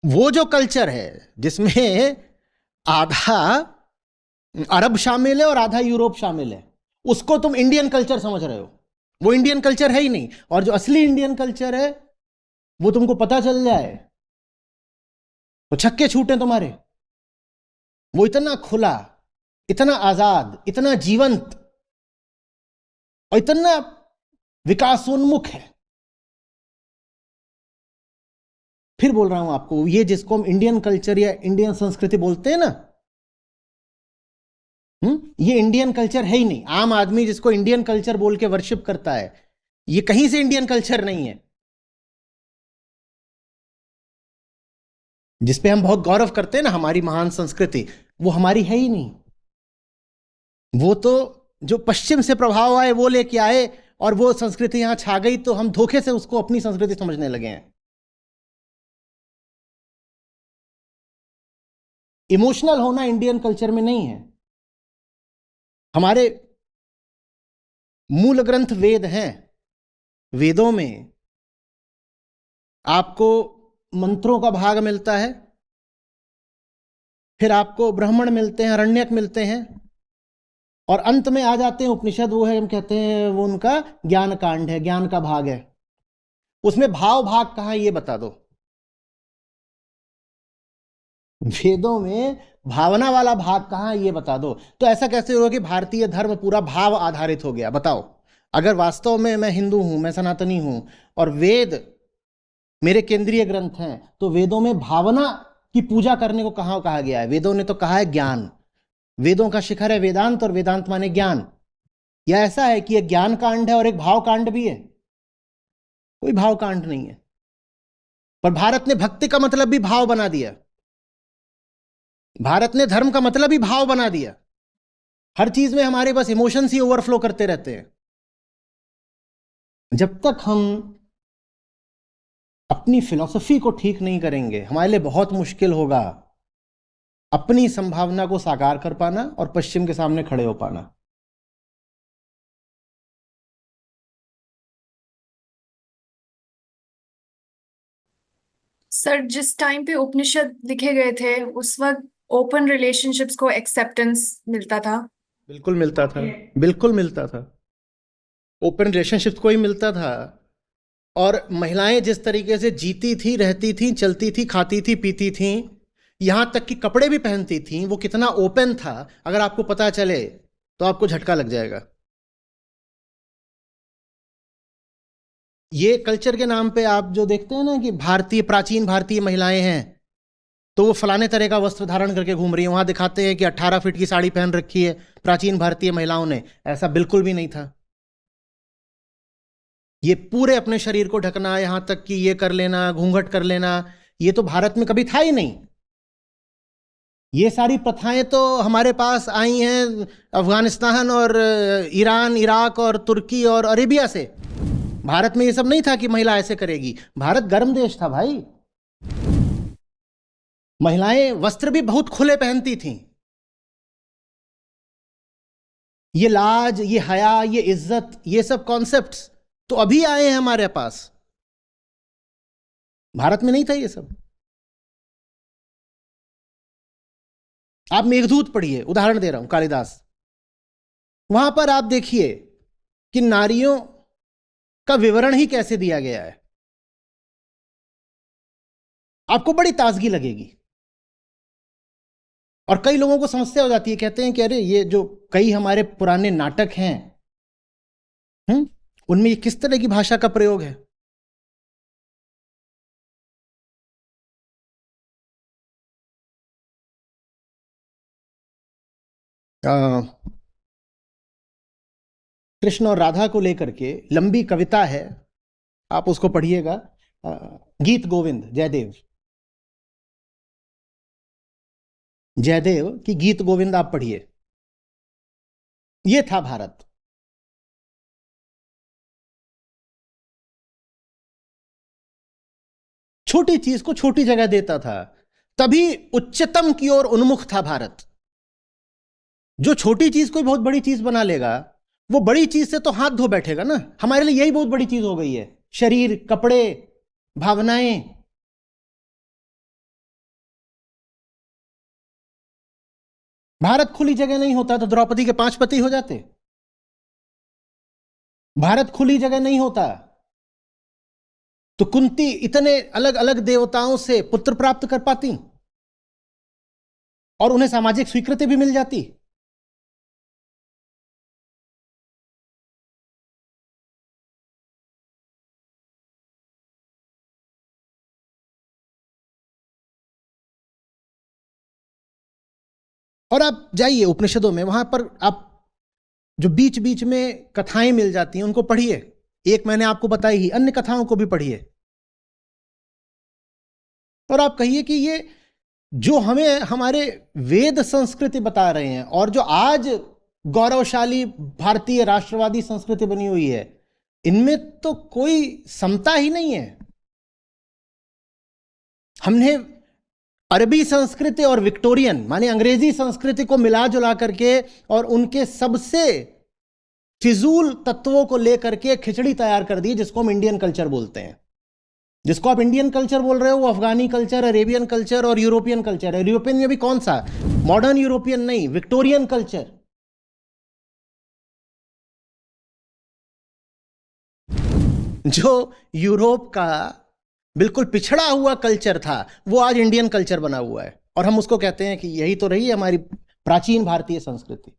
वो जो कल्चर है जिसमें आधा अरब शामिल है और आधा यूरोप शामिल है, उसको तुम इंडियन कल्चर समझ रहे हो। वो इंडियन कल्चर है ही नहीं, और जो असली इंडियन कल्चर है वो तुमको पता चल जाए तो छक्के छूटे तुम्हारे। वो इतना खुला, इतना आजाद, इतना जीवंत और इतना विकासोन्मुख है। फिर बोल रहा हूं आपको, ये जिसको हम इंडियन कल्चर या इंडियन संस्कृति बोलते हैं ना, ये इंडियन कल्चर है ही नहीं। आम आदमी जिसको इंडियन कल्चर बोल के वर्शिप करता है, ये कहीं से इंडियन कल्चर नहीं है। जिसपे हम बहुत गौरव करते हैं ना, हमारी महान संस्कृति, वो हमारी है ही नहीं। वो तो जो पश्चिम से प्रभाव आए वो लेके आए, और वो संस्कृति यहां छा गई तो हम धोखे से उसको अपनी संस्कृति समझने लगे हैं। इमोशनल होना इंडियन कल्चर में नहीं है। हमारे मूल ग्रंथ वेद हैं। वेदों में आपको मंत्रों का भाग मिलता है, फिर आपको ब्राह्मण मिलते हैं, अरण्यक मिलते हैं, और अंत में आ जाते हैं उपनिषद। वो है, हम कहते हैं वो उनका ज्ञान कांड है, ज्ञान का भाग है। उसमें भाव भाग कहाँ ये बता दो। वेदों में भावना वाला भाग कहाँ ये बता दो। तो ऐसा कैसे हो कि भारतीय धर्म पूरा भाव आधारित हो गया? बताओ। अगर वास्तव में मैं हिंदू हूं, मैं सनातनी हूं, और वेद मेरे केंद्रीय ग्रंथ हैं, तो वेदों में भावना की पूजा करने को कहाँ कहा गया है? वेदों ने तो कहा है ज्ञान। वेदों का शिखर है वेदांत, और वेदांत माने ज्ञान। या ऐसा है कि एक ज्ञान कांड है और एक भाव कांड भी है? कोई भाव कांड नहीं है। पर भारत ने भक्ति का मतलब भी भाव बना दिया। भारत ने धर्म का मतलब ही भाव बना दिया। हर चीज में हमारे बस इमोशंस ही ओवरफ्लो करते रहते हैं। जब तक हम अपनी फिलॉसफी को ठीक नहीं करेंगे, हमारे लिए बहुत मुश्किल होगा अपनी संभावना को साकार कर पाना और पश्चिम के सामने खड़े हो पाना। सर, जिस टाइम पे उपनिषद लिखे गए थे उस वक्त ओपन रिलेशनशिप्स को एक्सेप्टेंस मिलता था। बिल्कुल मिलता था, बिल्कुल मिलता था। ओपन रिलेशनशिप को ही मिलता था। और महिलाएं जिस तरीके से जीती थी, रहती थी, चलती थी, खाती थी, पीती थी, यहां तक कि कपड़े भी पहनती थी, वो कितना ओपन था, अगर आपको पता चले तो आपको झटका लग जाएगा। ये कल्चर के नाम पे आप जो देखते हैं ना कि भारतीय, प्राचीन भारतीय महिलाएं हैं, तो वो फलाने तरह का वस्त्र धारण करके घूम रही है, वहां दिखाते हैं कि 18 फीट की साड़ी पहन रखी है प्राचीन भारतीय महिलाओं ने। ऐसा बिल्कुल भी नहीं था। ये पूरे अपने शरीर को ढकना, यहां तक कि ये कर लेना, घूंघट कर लेना, ये तो भारत में कभी था ही नहीं। ये सारी प्रथाएं तो हमारे पास आई हैं अफगानिस्तान और ईरान, इराक और तुर्की और अरेबिया से। भारत में ये सब नहीं था कि महिला ऐसे करेगी। भारत गर्म देश था भाई। महिलाएं वस्त्र भी बहुत खुले पहनती थीं। ये लाज, ये हया, ये इज्जत, ये सब कॉन्सेप्ट्स तो अभी आए हैं हमारे पास। भारत में नहीं था ये सब। आप मेघदूत पढ़िए, उदाहरण दे रहा हूं, कालिदास। वहां पर आप देखिए कि नारियों का विवरण ही कैसे दिया गया है, आपको बड़ी ताजगी लगेगी। और कई लोगों को समस्या हो जाती है, कहते हैं कि अरे ये जो कई हमारे पुराने नाटक हैं, उनमें ये किस तरह की भाषा का प्रयोग है। कृष्ण और राधा को लेकर के लंबी कविता है, आप उसको पढ़िएगा। अ, गीत गोविंद, जयदेव, जयदेव की गीत गोविंद आप पढ़िए। ये था भारत। छोटी चीज को छोटी जगह देता था, तभी उच्चतम की ओर उन्मुख था भारत। जो छोटी चीज को बहुत बड़ी चीज बना लेगा, वो बड़ी चीज से तो हाथ धो बैठेगा ना। हमारे लिए यही बहुत बड़ी चीज हो गई है, शरीर, कपड़े, भावनाएं। भारत खुली जगह नहीं होता तो द्रौपदी के 5 पति हो जाते। भारत खुली जगह नहीं होता तो कुंती इतने अलग अलग देवताओं से पुत्र प्राप्त कर पाती और उन्हें सामाजिक स्वीकृति भी मिल जाती। और आप जाइए उपनिषदों में, वहां पर आप जो बीच बीच में कथाएं मिल जाती हैं उनको पढ़िए। एक मैंने आपको बताई ही, अन्य कथाओं को भी पढ़िए और आप कहिए कि ये जो हमें हमारे वेद संस्कृति बता रहे हैं और जो आज गौरवशाली भारतीय राष्ट्रवादी संस्कृति बनी हुई है, इनमें तो कोई समता ही नहीं है। हमने अरबी संस्कृति और विक्टोरियन माने अंग्रेजी संस्कृति को मिला जुला करके और उनके सबसे फिजूल तत्वों को लेकर के खिचड़ी तैयार कर दी, जिसको हम इंडियन कल्चर बोलते हैं। जिसको आप इंडियन कल्चर बोल रहे हो वो अफगानी कल्चर, अरेबियन कल्चर और यूरोपियन कल्चर है। यूरोपियन में भी कौन सा? मॉडर्न यूरोपियन नहीं, विक्टोरियन कल्चर। जो यूरोप का बिल्कुल पिछड़ा हुआ कल्चर था वो आज इंडियन कल्चर बना हुआ है और हम उसको कहते हैं कि यही तो रही है हमारी प्राचीन भारतीय संस्कृति।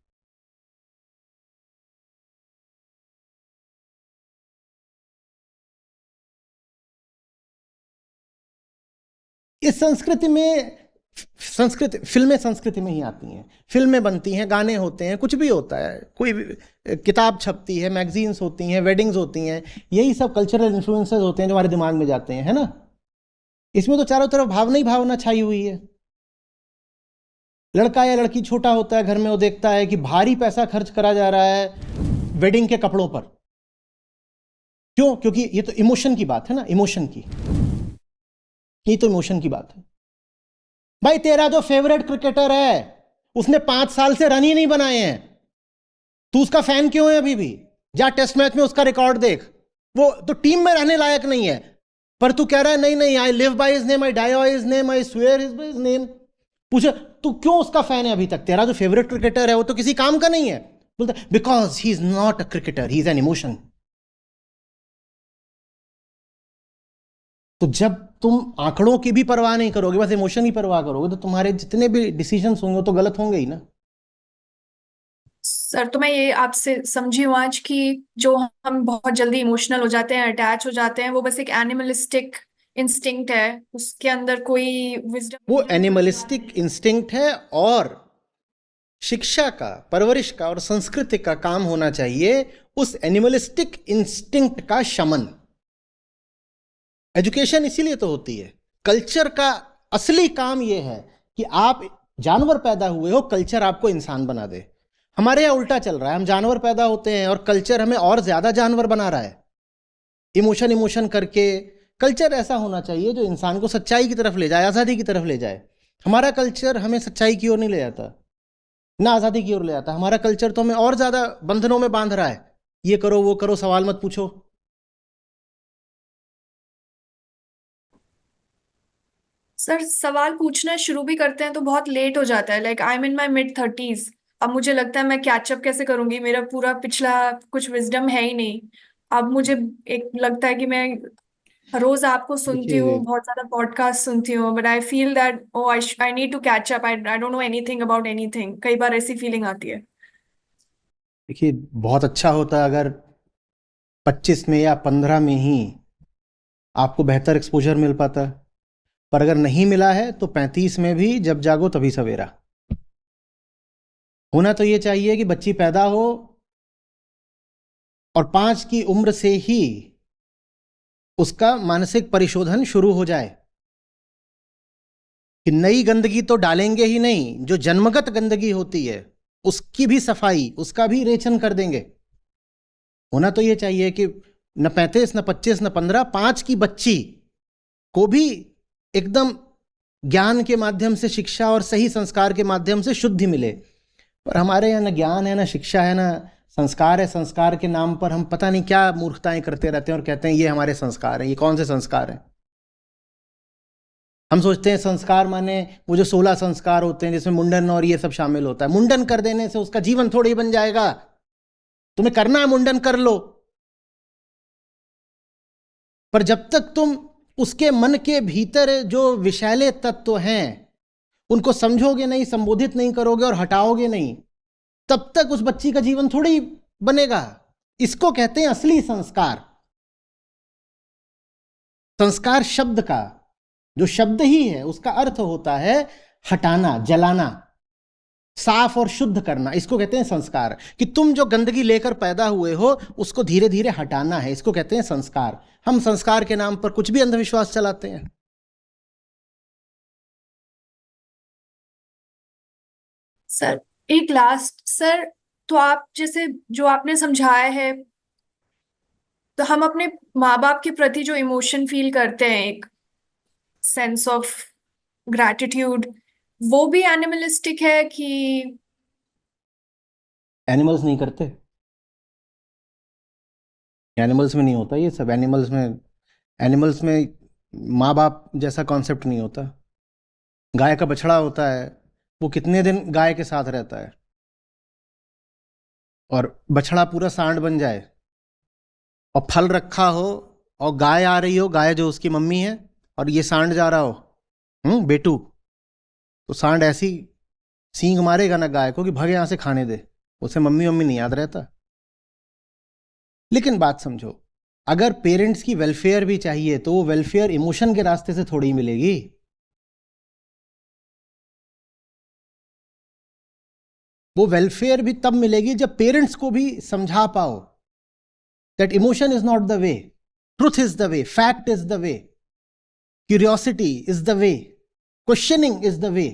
इस संस्कृति में फिल्में संस्कृति में ही आती हैं। फिल्में बनती हैं, गाने होते हैं, कुछ भी होता है, कोई भी किताब छपती है, मैगजीन्स होती हैं, वेडिंग्स होती हैं, यही सब कल्चरल इन्फ्लुएंसेस होते हैं जो हमारे दिमाग में जाते हैं, है ना। इसमें तो चारों तरफ भावना ही भावना छाई हुई है। लड़का या लड़की छोटा होता है घर में, वो देखता है कि भारी पैसा खर्च करा जा रहा है वेडिंग के कपड़ों पर। क्यों? क्योंकि ये तो इमोशन की बात है ना, इमोशन की, ये तो इमोशन की बात है। भाई तेरा जो फेवरेट क्रिकेटर है उसने 5 साल से रन ही नहीं बनाए हैं, तू उसका फैन क्यों है अभी भी? जा टेस्ट मैच में उसका रिकॉर्ड देख, वो तो टीम में रहने लायक नहीं है, पर तू कह रहा है नहीं नहीं, I live by his name, I die by his name, I swear his name. पूछे तू क्यों उसका फैन है अभी तक? तेरा जो फेवरेट क्रिकेटर है वो तो किसी काम का नहीं है। बोलता because he is not a cricketer, he is an emotion. तो जब तुम आंकड़ों की भी परवाह नहीं करोगे, बस इमोशन ही परवाह करोगे, तो तुम्हारे जितने भी डिसीजंस होंगे तो गलत होंगे ही ना। सर, तो मैं ये आपसे समझी हूँ आज कि जो हम बहुत जल्दी इमोशनल हो जाते हैं, अटैच हो जाते हैं, वो बस एक एनिमलिस्टिक इंस्टिंक्ट है, उसके अंदर कोई विजडम वो एनिमलिस्टिक इंस्टिंक्ट है और शिक्षा का, परवरिश का और संस्कृति का काम होना चाहिए उस एनिमलिस्टिक इंस्टिंक्ट का शमन। एजुकेशन इसीलिए तो होती है। कल्चर का असली काम यह है कि आप जानवर पैदा हुए हो, कल्चर आपको इंसान बना दे। हमारे यहाँ उल्टा चल रहा है, हम जानवर पैदा होते हैं और कल्चर हमें और ज्यादा जानवर बना रहा है, इमोशन इमोशन करके। कल्चर ऐसा होना चाहिए जो इंसान को सच्चाई की तरफ ले जाए, आज़ादी की तरफ ले जाए। हमारा कल्चर हमें सच्चाई की ओर नहीं ले जाता, ना आज़ादी की ओर ले जाता। हमारा कल्चर तो हमें और ज़्यादा बंधनों में बांध रहा है, ये करो वो करो, सवाल मत पूछो। सर, सवाल पूछना शुरू भी करते हैं तो बहुत लेट हो जाता है। Like I am in my mid 30s, अब मुझे लगता है मैं कैचअप कैसे करूंगी, मेरा पूरा पिछला कुछ विजडम है ही नहीं। अब मुझे एक लगता है कि मैं रोज आपको सुनती हूँ, देखिए बहुत ज्यादा पॉडकास्ट सुनती हूँ, but I feel that oh I need to catch up, I don't know anything about anything. कई बार ऐसी फीलिंग आती है। देखिए बहुत अच्छा होता अगर 25 में या 15 में ही आपको बेहतर एक्सपोजर मिल पाता, पर अगर नहीं मिला है तो 35 में भी जब जागो तभी सवेरा। होना तो ये चाहिए कि बच्ची पैदा हो और 5 की उम्र से ही उसका मानसिक परिशोधन शुरू हो जाए कि नई गंदगी तो डालेंगे ही नहीं, जो जन्मगत गंदगी होती है उसकी भी सफाई, उसका भी रेचन कर देंगे। होना तो ये चाहिए कि न 35 न 25 न 15, 5 की बच्ची को भी एकदम ज्ञान के माध्यम से, शिक्षा और सही संस्कार के माध्यम से शुद्धि मिले। पर हमारे यहाँ न ज्ञान है, न शिक्षा है, न संस्कार है। संस्कार के नाम पर हम पता नहीं क्या मूर्खताएं करते रहते हैं और कहते हैं ये हमारे संस्कार हैं। ये कौन से संस्कार हैं? हम सोचते हैं संस्कार माने वो जो 16 संस्कार होते हैं जिसमें मुंडन और ये सब शामिल होता है। मुंडन कर देने से उसका जीवन थोड़ी बन जाएगा। तुम्हें करना है मुंडन कर लो, पर जब तक तुम उसके मन के भीतर जो विषैले तत्व हैं उनको समझोगे नहीं, संबोधित नहीं करोगे और हटाओगे नहीं, तब तक उस बच्ची का जीवन थोड़ी बनेगा। इसको कहते हैं असली संस्कार। संस्कार शब्द का जो शब्द ही है उसका अर्थ होता है हटाना, जलाना, साफ और शुद्ध करना। इसको कहते हैं संस्कार। कि तुम जो गंदगी लेकर पैदा हुए हो उसको धीरे धीरे हटाना है, इसको कहते हैं संस्कार। हम संस्कार के नाम पर कुछ भी अंधविश्वास चलाते हैं। सर एक लास्ट सर, तो आप जैसे जो आपने समझाया है, तो हम अपने माँ बाप के प्रति जो इमोशन फील करते हैं, एक सेंस ऑफ ग्रैटिट्यूड, वो भी एनिमलिस्टिक है कि? एनिमल्स नहीं करते, एनिमल्स में नहीं होता ये सब। एनिमल्स में माँ बाप जैसा कॉन्सेप्ट नहीं होता। गाय का बछड़ा होता है, वो कितने दिन गाय के साथ रहता है, और बछड़ा पूरा सांड बन जाए और फल रखा हो और गाय आ रही हो, गाय जो उसकी मम्मी है, और ये सांड जा रहा हो बेटू, तो सांड ऐसी सींग मारेगा ना गाय को कि भाग यहां से खाने दे। उसे मम्मी मम्मी नहीं याद रहता। लेकिन बात समझो, अगर पेरेंट्स की वेलफेयर भी चाहिए तो वो वेलफेयर इमोशन के रास्ते से थोड़ी मिलेगी। वो वेलफेयर भी तब मिलेगी जब पेरेंट्स को भी समझा पाओ that emotion is not the way, truth is the way, fact is the way, curiosity is the way, questioning is the way.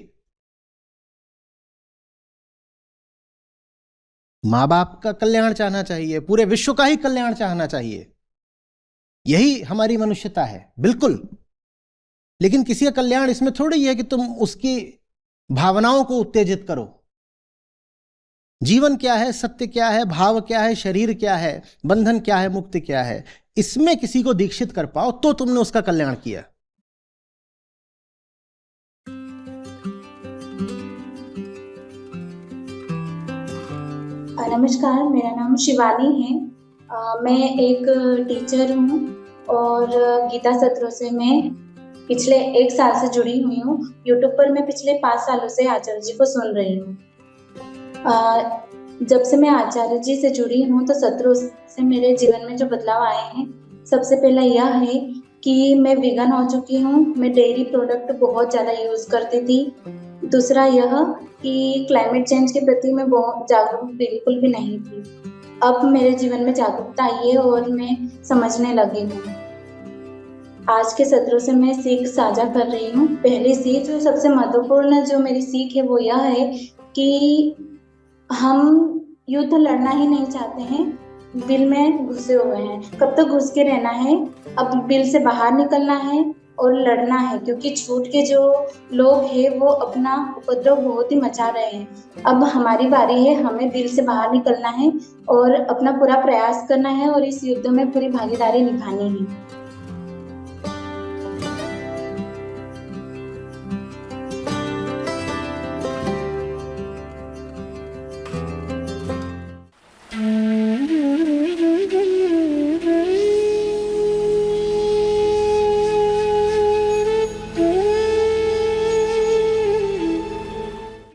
मां बाप का कल्याण चाहना चाहिए, पूरे विश्व का ही कल्याण चाहना चाहिए, यही हमारी मनुष्यता है, बिल्कुल। लेकिन किसी का कल्याण इसमें थोड़ी है कि तुम उसकी भावनाओं को उत्तेजित करो। जीवन क्या है, सत्य क्या है, भाव क्या है, शरीर क्या है, बंधन क्या है, मुक्ति क्या है, इसमें किसी को दीक्षित कर पाओ तो तुमने उसका कल्याण किया। नमस्कार, मेरा नाम शिवानी है। मैं एक टीचर हूँ और गीता सत्रों से मैं पिछले 1 साल से जुड़ी हुई हूँ। यूट्यूब पर मैं पिछले 5 सालों से आचार्य जी को सुन रही हूँ। जब से मैं आचार्य जी से जुड़ी हूँ तो सत्रों से मेरे जीवन में जो बदलाव आए हैं, सबसे पहला यह है कि मैं वीगन हो चुकी हूँ। मैं डेयरी प्रोडक्ट बहुत ज़्यादा यूज़ करती थी। दूसरा यह कि क्लाइमेट चेंज के प्रति मैं बहुत जागरूक बिल्कुल भी नहीं थी। अब मेरे जीवन में जागरूकता आई है और मैं समझने लगी हूँ। आज के सत्रों से मैं सीख साझा कर रही हूँ। पहली सीख, जो सबसे महत्वपूर्ण जो मेरी सीख है, वो यह है कि हम युद्ध लड़ना ही नहीं चाहते हैं, बिल में घुसे हुए हैं। कब तक घुस के रहना है? अब बिल से बाहर निकलना है और लड़ना है, क्योंकि छूट के जो लोग हैं वो अपना उपद्रव बहुत ही मचा रहे हैं। अब हमारी बारी है, हमें बिल से बाहर निकलना है और अपना पूरा प्रयास करना है और इस युद्ध में पूरी भागीदारी निभानी है।